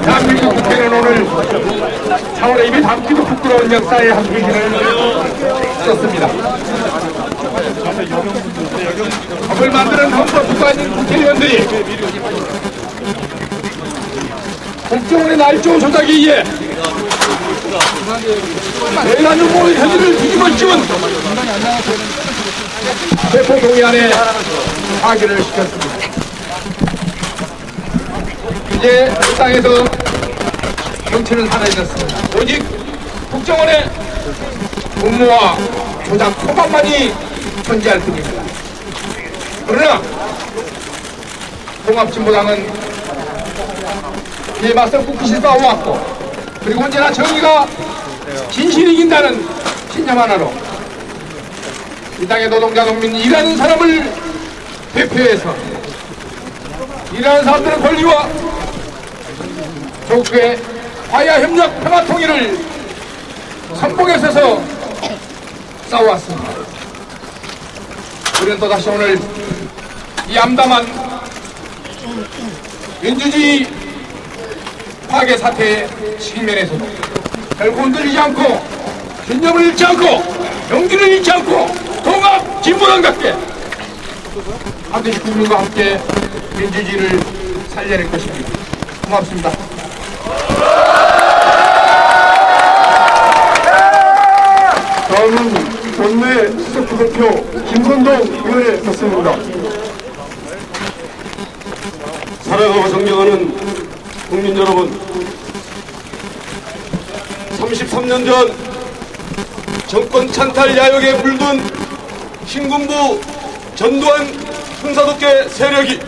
대한민국 국회는 오늘 4월에 입에 담기도 부끄러운 역사의 한 페이지를 썼습니다. 법을 만드는 헌법기관인 국회의원들이 국정원의 날조 조작에 의해 내라는 모든 현실을 뒤집어 씌운 체포동의안에 파기를 시켰습니다. 이제 이 땅에서 정치는 사라졌습니다. 오직 국정원의 공모와 조작 포박만이 존재할 뿐입니다. 그러나 통합진보당은 이에 맞서 꿋꿋이 싸워왔고, 그리고 언제나 정의가 진실이 이긴다는 신념 하나로 이 땅의 노동자 농민 일하는 사람을 대표해서 일하는 사람들의 권리와 조국의 화해와 협력, 평화 통일을 선봉에 서서 싸워왔습니다. 우리는 또다시 오늘 이 암담한 민주주의 파괴 사태의 실면에서도 결국 흔들리지 않고 신념을 잃지 않고 용기를 잃지 않고 통합 진보당답게 반드시 국민과 함께 민주주의를 살려낼 것입니다. 고맙습니다. 다음은 원내 수석부대표 김선동 의원의 말씀입니다. 살아가고 존경하는 국민 여러분, 33년 전 정권 찬탈 야욕에 물든 신군부 전두환 흥사독재 세력이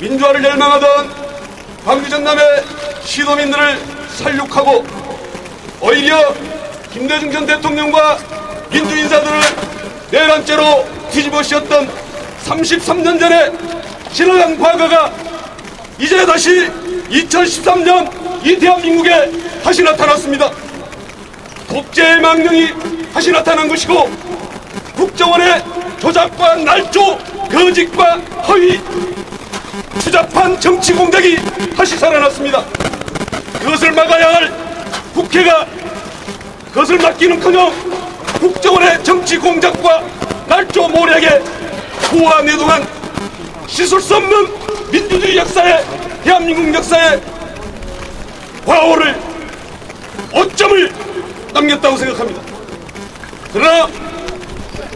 민주화를 열망하던 광주 전남의 시도민들을 살육하고 오히려 김대중 전 대통령과 민주인사들을 내란죄로 뒤집어 씌웠던 33년 전에 지나간 과거가 이제 다시 2013년 이 대한민국에 다시 나타났습니다. 독재의 망령이 다시 나타난 것이고, 국정원의 조작과 날조, 거짓과 허위, 추잡한 정치 공작이 다시 살아났습니다. 그것을 막아야 할 국회가 그것을 막기는커녕 국정원의 정치 공작과 날조 모략에 고아내동한 씻을 수 없는 민주주의 역사에, 대한민국 역사에 과오를, 오점을 남겼다고 생각합니다. 그러나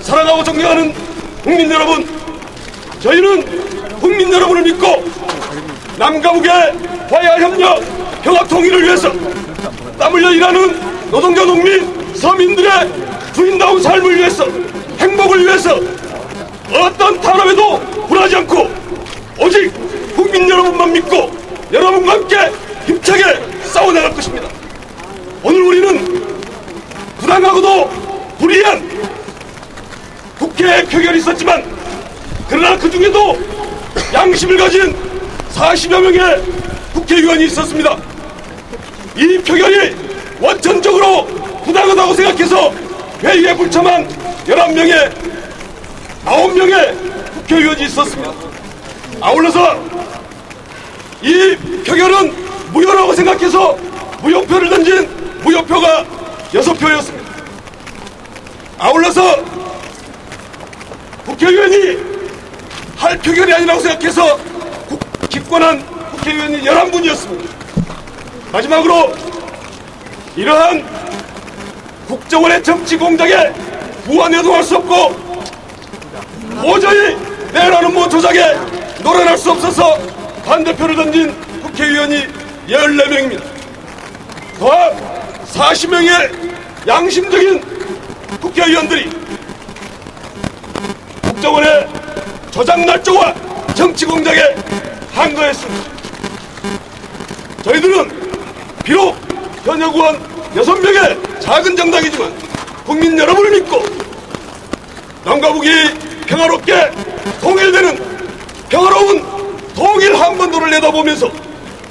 사랑하고 존경하는 국민 여러분, 저희는 국민 여러분을 믿고 남과 북의 화해와 협력, 평화 통일을 위해서 땀 흘려 일하는 노동자 농민 서민들의 주인다운 삶을 위해서, 행복을 위해서 어떤 탄압에도 굴하지 않고 오직 국민 여러분만 믿고 여러분과 함께 힘차게 싸워나갈 것입니다. 오늘 우리는 부당하고도 불이한 국회 표결이 있었지만, 그러나 그 중에도 양심을 가진 40여 명의 국회의원이 있었습니다. 이 표결이 원천적으로 부당하다고 생각해서 회의에 불참한 11명의 9명의 국회의원이 있었습니다. 아울러서 이 표결은 무효라고 생각해서 무효표를 던진 무효표가 6표였습니다. 아울러서 국회의원이 할 표결이 아니라고 생각해서 기권한 국회의원이 11분이었습니다. 마지막으로 이러한 국정원의 정치 공작에 무한여동할 수 없고 도저히 내라는 뭐 조작에 노련할 수 없어서 반대표를 던진 국회의원이 14명입니다. 또한 40명의 양심적인 국회의원들이 국정원의 조작 날조와 정치 공작에 항거했습니다. 저희들은 비록 현역 의원 6명의 작은 정당이지만 국민 여러분을 믿고 남과 북이 평화롭게 통일되는 평화로운 통일 한반도를 내다보면서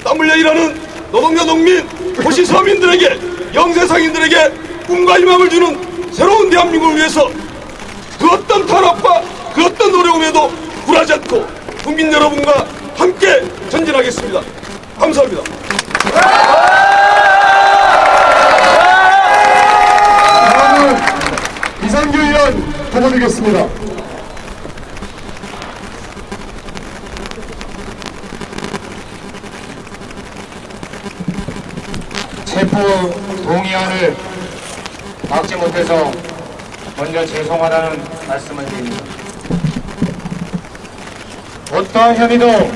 땀 흘려 일하는 노동자 농민, 도시 서민들에게, 영세상인들에게 꿈과 희망을 주는 새로운 대한민국을 위해서 그 어떤 탄압과 그 어떤 어려움에도 굴하지 않고 국민 여러분과 함께 전진하겠습니다. 감사합니다. 다음은 이상규 의원 부탁드리겠습니다. 체포 동의안을 막지 못해서 먼저 죄송하다는 말씀을 드립니다. 어떠한 혐의도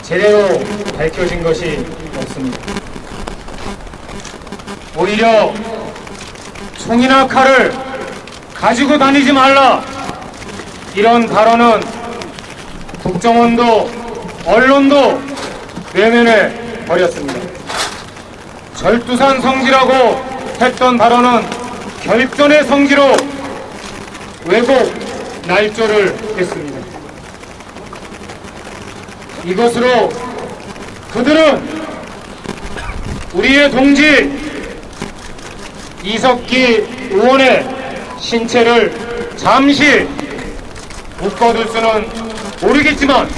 제대로 밝혀진 것이 없습니다. 오히려 총이나 칼을 가지고 다니지 말라, 이런 발언은 국정원도 언론도 외면해 버렸습니다. 절두산 성지라고 했던 발언은 결전의 성지로 왜곡 날조를 했습니다. 이것으로 그들은 우리의 동지 이석기 의원의 신체를 잠시 묶어둘 수는 모르겠지만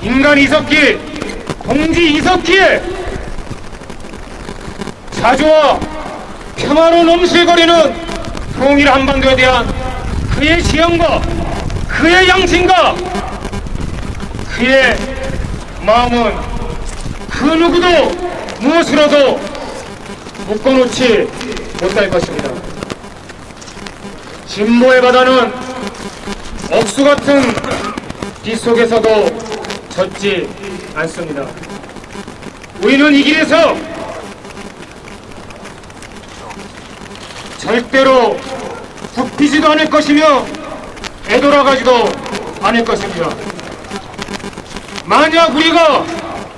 인간 이석기, 동지 이석기의 자주와 평화로 넘실거리는 통일 한반도에 대한 그의 지향과 그의 양심과 그의 마음은 그 누구도 무엇으로도 묶어놓지 못할 것입니다. 진보의 바다는 억수 같은 빗속에서도 젖지 않습니다. 우리는 이 길에서 절대로 굽히지도 않을 것이며 애돌아가지도 않을 것입니다. 만약 우리가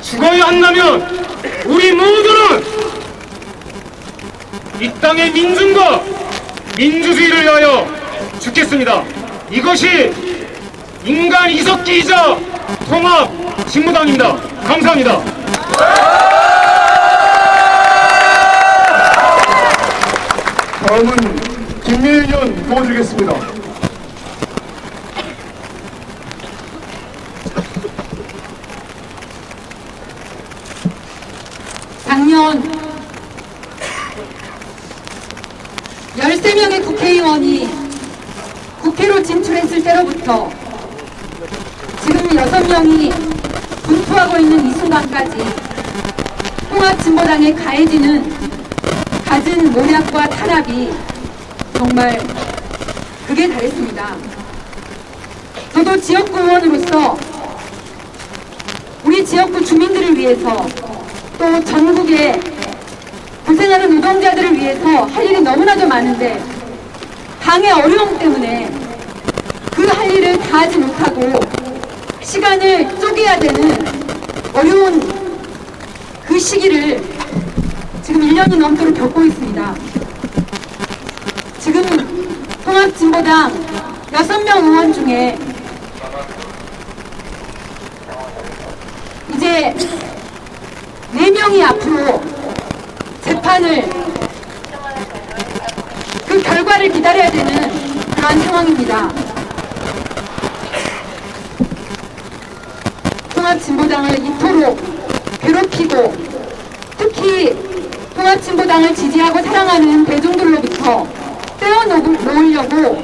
죽어야 한다면 우리 모두는 이 땅의 민중과 민주주의를 위하여 죽겠습니다. 이것이 인간 이석기이자 통합 진보당입니다. 감사합니다. 다음은 김민희 의원 도와드리겠습니다. 작년 13명의 국회의원이 국회로 진출했을 때로부터 지금 6명이 분투하고 있는 이 순간까지 통합진보당에 가해지는 갖은 모략과 탄압이 정말 극에 달했습니다. 저도 지역구 의원으로서 우리 지역구 주민들을 위해서 또 전국에 고생하는 노동자들을 위해서 할 일이 너무나도 많은데 당의 어려움 때문에 그 할 일을 다 하지 못하고 시간을 쪼개야 되는 어려운 그 시기를 지금 1년이 넘도록 겪고 있습니다. 지금 통합진보당 6명 의원 중에 이제 4명이 앞으로 재판을 그 결과를 기다려야 되는 그러한 상황입니다. 통합진보당을 이토록 괴롭히고 특히 통합진보당을 지지하고 사랑하는 대중들로부터 떼어놓으려고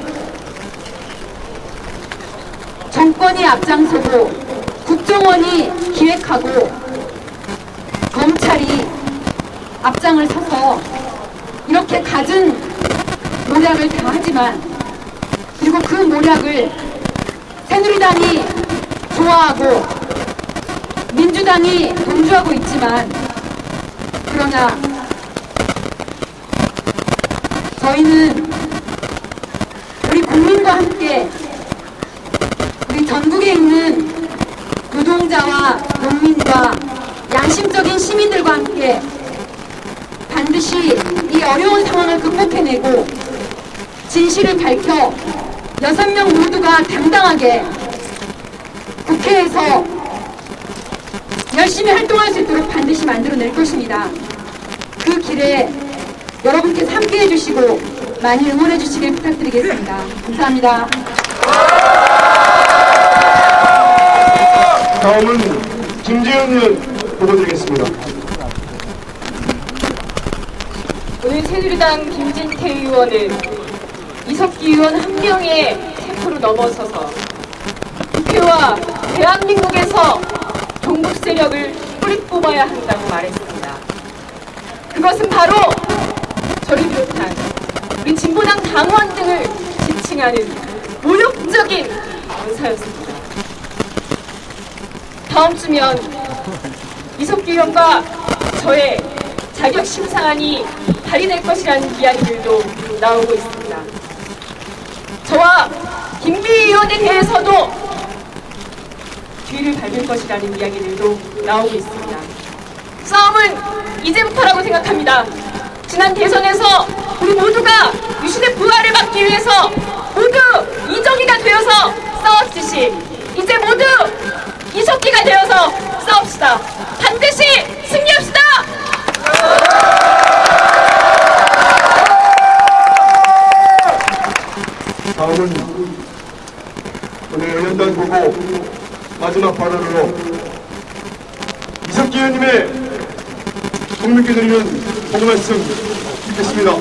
정권이 앞장서고 국정원이 기획하고 검찰이 앞장을 서서 이렇게 갖은 모략을 다 하지만 그리고 그 모략을 새누리당이 좋아하고 민주당이 동조하고 있지만 그러나 저희는 우리 국민과 함께 우리 전국에 있는 노동자와 농민과 양심적인 시민들과 함께 반드시 이 어려운 상황을 극복해내고 진실을 밝혀 6명 모두가 당당하게 국회에서 열심히 활동할 수 있도록 반드시 만들어낼 것입니다. 그 길에 여러분께서 함께해 주시고 많이 응원해 주시길 부탁드리겠습니다. 감사합니다. 다음은 김재현 의원 보고드리겠습니다. 오늘 새누리당 김진태 의원은 이석기 의원 한 명의 템포로 넘어서서 국회와 대한민국에서 종북 세력을 뿌리 뽑아야 한다고 말했습니다. 그것은 바로 저를 비롯한 우리 진보당 당원 등을 지칭하는 모욕적인 언사였습니다. 다음 주면 이석기 의원과 저의 자격 심사안이 발의될 것이라는 이야기들도 나오고 있습니다. 저와 김비 의원에 대해서도 뒤를 밟을 것이라는 이야기들도 나오고 있습니다. 싸움은 이제부터라고 생각합니다. 지난 대선에서 우리 모두가 유신의 부활을 막기 위해서 모두 이정희가 되어서 싸웠듯이 이제 모두 이석기가 되어서 싸웁시다. 반드시 승리합시다. 다음은 오늘 의원단 보고 마지막 발언으로 이석기 의원님의 국민께 드리는 보고 말씀 듣겠습니다.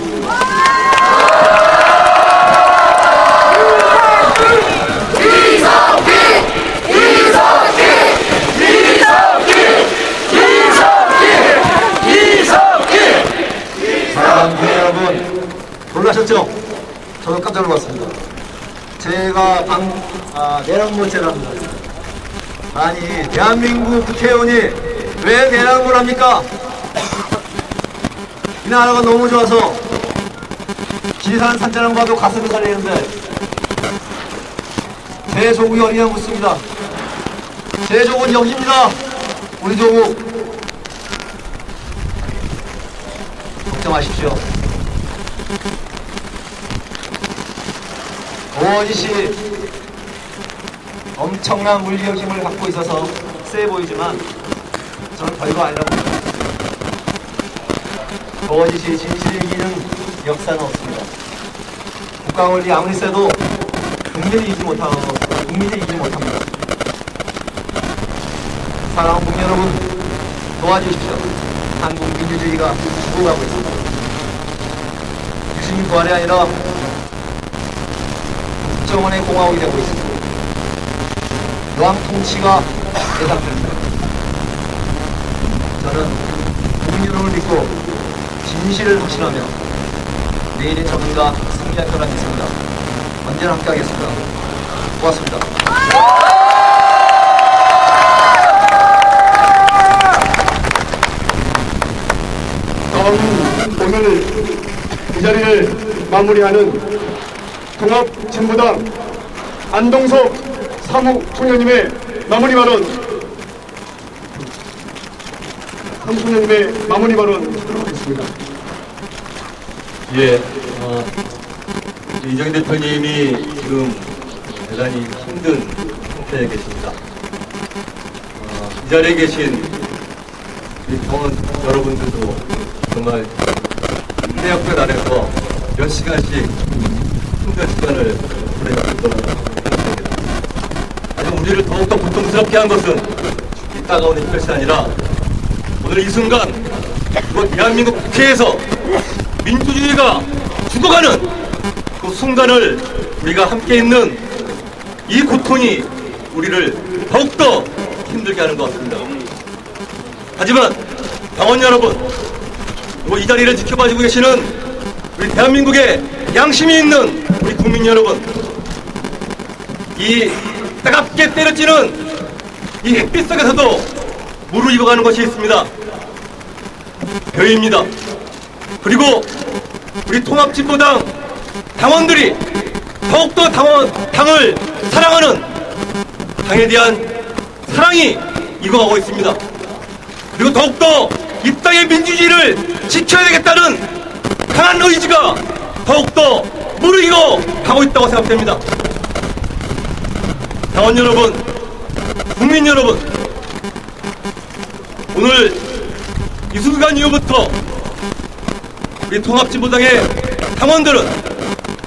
사랑하는 여러분, 놀라셨죠? 저도 깜짝 놀랐습니다. 제가 내란몰제를 합니다. 아니, 대한민국 국회의원이 왜 내란몰 합니까? 이 나라가 너무 좋아서 지리산 산자랑 봐도 가슴이 설레는데 제 조국이 어디냐 묻습니다. 제 조국은 여기입니다. 우리 조국 걱정하십시오. 거짓이 엄청난 물리적 힘을 갖고 있어서 세 보이지만 저는 별거 아니라고 봅니다. 거짓이 진실을 이기는 역사는 없습니다. 국가 원리 아무리 세도 국민이 이기지 못합니다. 사랑하는 국민 여러분, 도와주십시오. 한국 민주주의가 죽어가고 있습니다. 유신 부활이 아니라 국정원의 공화국이 되고 있습니다. 여왕 통치가 예상됩니다. 저는 국민 여러분을 믿고 진실을 확신하며 내일의 적응과 승리할 거라 믿습니다. 언제나 함께하겠습니다. 고맙습니다. 다음 오늘 이 자리를 마무리하는 통합진보당 안동석 사무총장님의 마무리 발언 듣도록 하겠습니다. 예, 이정희 대표님이 지금 대단히 힘든 상태에 계십니다. 이 자리에 계신 우리 당원 여러분들도 정말 인내역별 안에서 몇 시간씩 힘든 시간을 보내고 있다고 생각합니다. 하지만 우리를 더욱더 고통스럽게 한 것은 이 따가운 햇볕이 아니라 오늘 이 순간 이번 대한민국 국회에서 민주주의가 죽어가는 그 순간을 우리가 함께 있는 이 고통이 우리를 더욱더 힘들게 하는 것 같습니다. 하지만 당원 여러분, 그리고 이 자리를 지켜봐주고 계시는 우리 대한민국의 양심이 있는 우리 국민 여러분, 이 따갑게 때려지는 이 햇빛 속에서도 무르익어가는 것이 있습니다. 교회입니다. 그리고 우리 통합진보당 당원들이 더욱더 당을 사랑하는 당에 대한 사랑이 익어가고 있습니다. 그리고 더욱더 이 땅의 민주주의를 지켜야 되겠다는 강한 의지가 더욱더 무르익어 가고 있다고 생각됩니다. 당원 여러분, 국민 여러분, 오늘 이 순간 이후부터 우리 통합진보당의 당원들은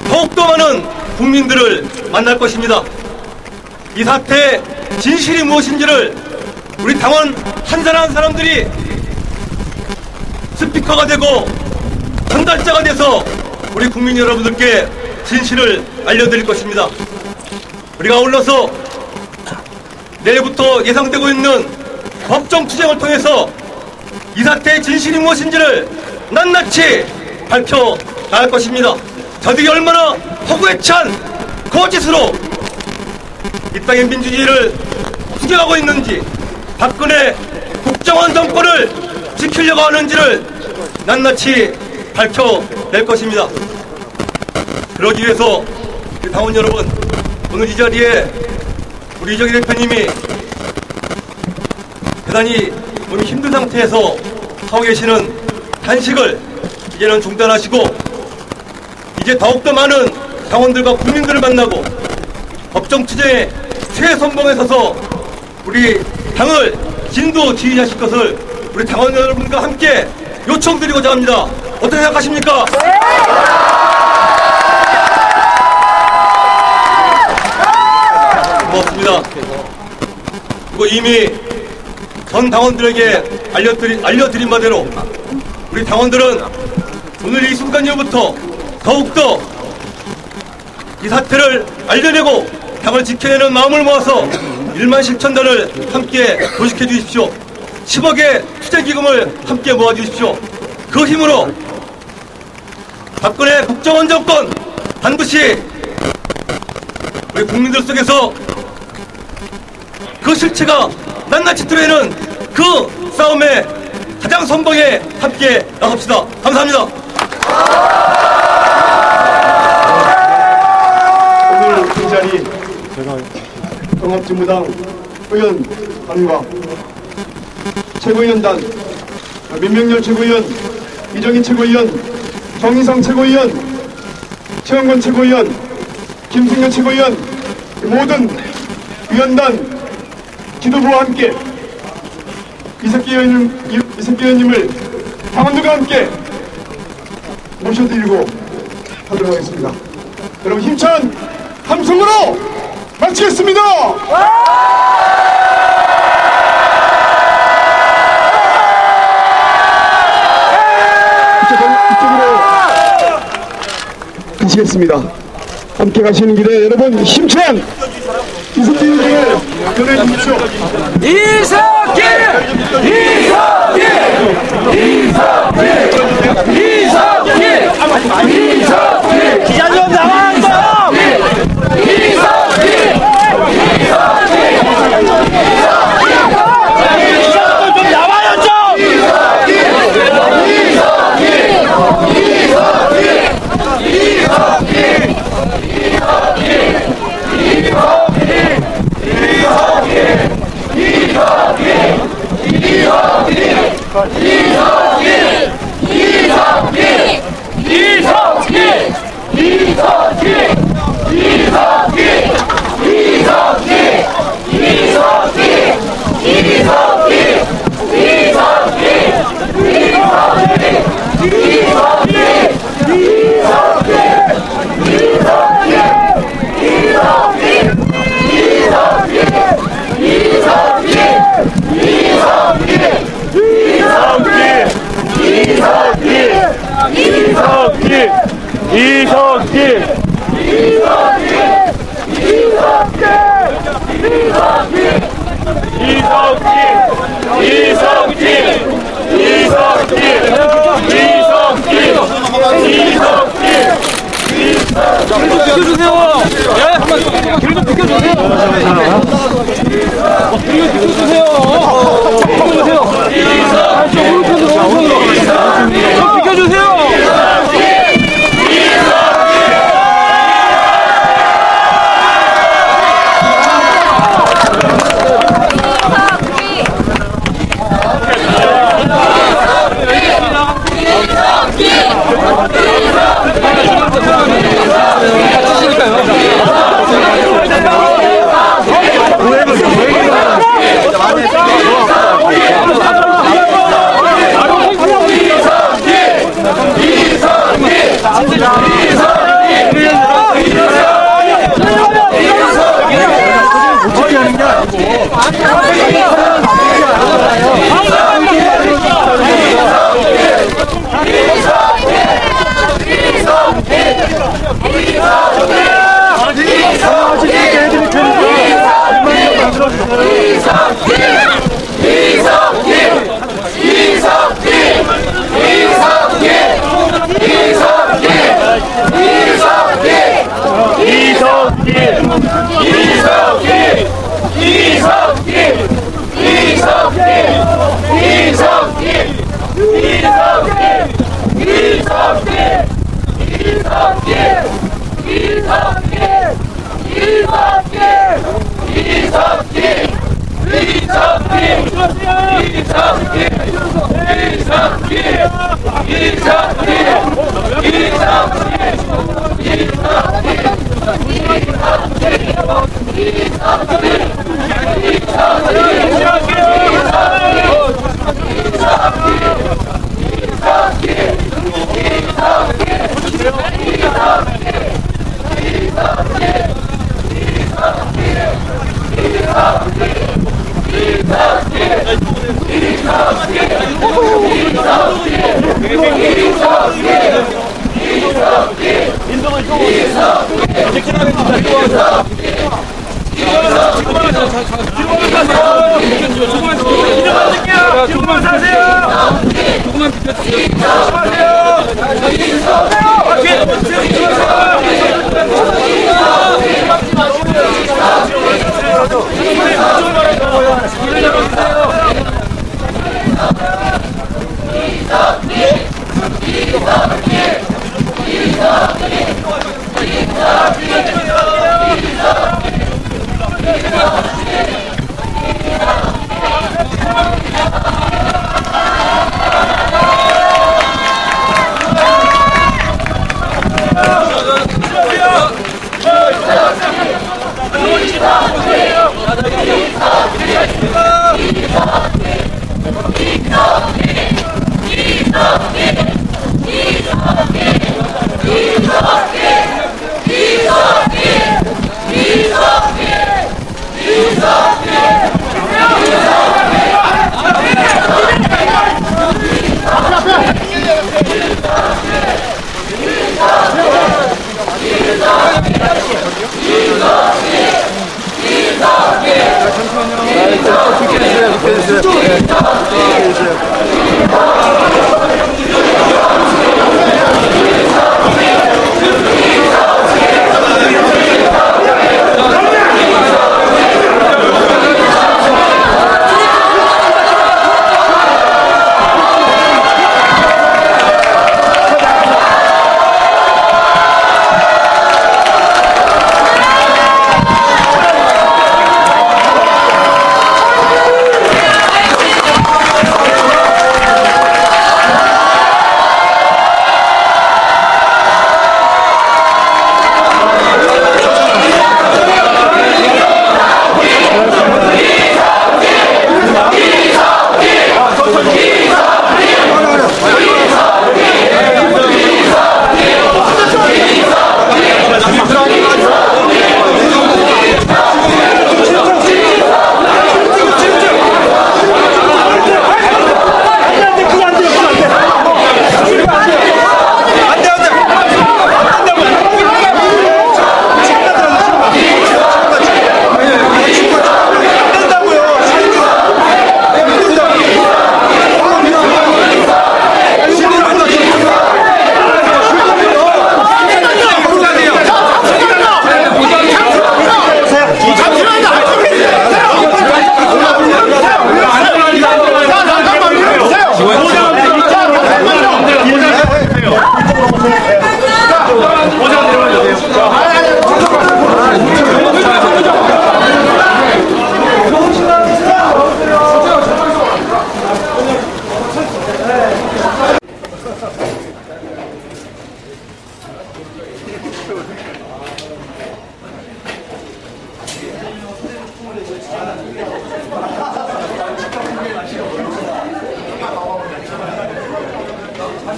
더욱더 많은 국민들을 만날 것입니다. 이 사태의 진실이 무엇인지를 우리 당원 한 사람 한 사람들이 스피커가 되고 전달자가 돼서 우리 국민 여러분들께 진실을 알려드릴 것입니다. 우리가 아울러서 내일부터 예상되고 있는 법정 투쟁을 통해서 이 사태의 진실이 무엇인지를 낱낱이 밝혀나갈 것입니다. 저들이 얼마나 허구에 찬 거짓으로 이 땅의 민주주의를 투쟁하고 있는지, 박근혜 국정원 정권을 지키려고 하는지를 낱낱이 밝혀낼 것입니다. 그러기 위해서 우리 당원 여러분, 오늘 이 자리에 우리 이정희 대표님이 대단히 몸이 힘든 상태에서 하고 계시는 단식을 이제는 중단하시고 이제 더욱더 많은 당원들과 국민들을 만나고 법정 투쟁의 최선봉에 서서 우리 당을 진두지휘하실 것을 우리 당원 여러분과 함께 요청드리고자 합니다. 어떻게 생각하십니까? 고맙습니다. 그리고 이미 전 당원들에게 알려드린 바대로 우리 당원들은 오늘 이 순간 이후부터 더욱더 이 사태를 알려내고 당을 지켜내는 마음을 모아서 1만 실천단을 함께 도식해 주십시오. 10억의 투쟁기금을 함께 모아주십시오. 그 힘으로 박근혜 국정원 정권 반드시 우리 국민들 속에서 그 실체가 낱낱이 드러내는 그 싸움의 가장 선봉에 함께 나섭시다. 감사합니다. 오늘 이 자리 통합진보당 의원단과 최고위원단 민명렬 최고위원, 이정희 최고위원, 정의성 최고위원, 최영건 최고위원, 김승현 최고위원, 모든 위원단 지도부와 함께 이석기 의원님을 당원들과 함께 모셔드리고 하도록 하겠습니다. 여러분 힘찬 함성으로 마치겠습니다. 이쪽으로 가시겠습니다. 함께 가시는 길에 여러분 힘찬 이석기 의원님을 전해주십시오. 이석기! 이석기! 이석기! 이석기! 이석기! 기자 좀 나와! 이석기! 기자들 좀 나와요 좀! 왜 조금만 사세요. 조금만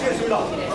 하시겠습니다.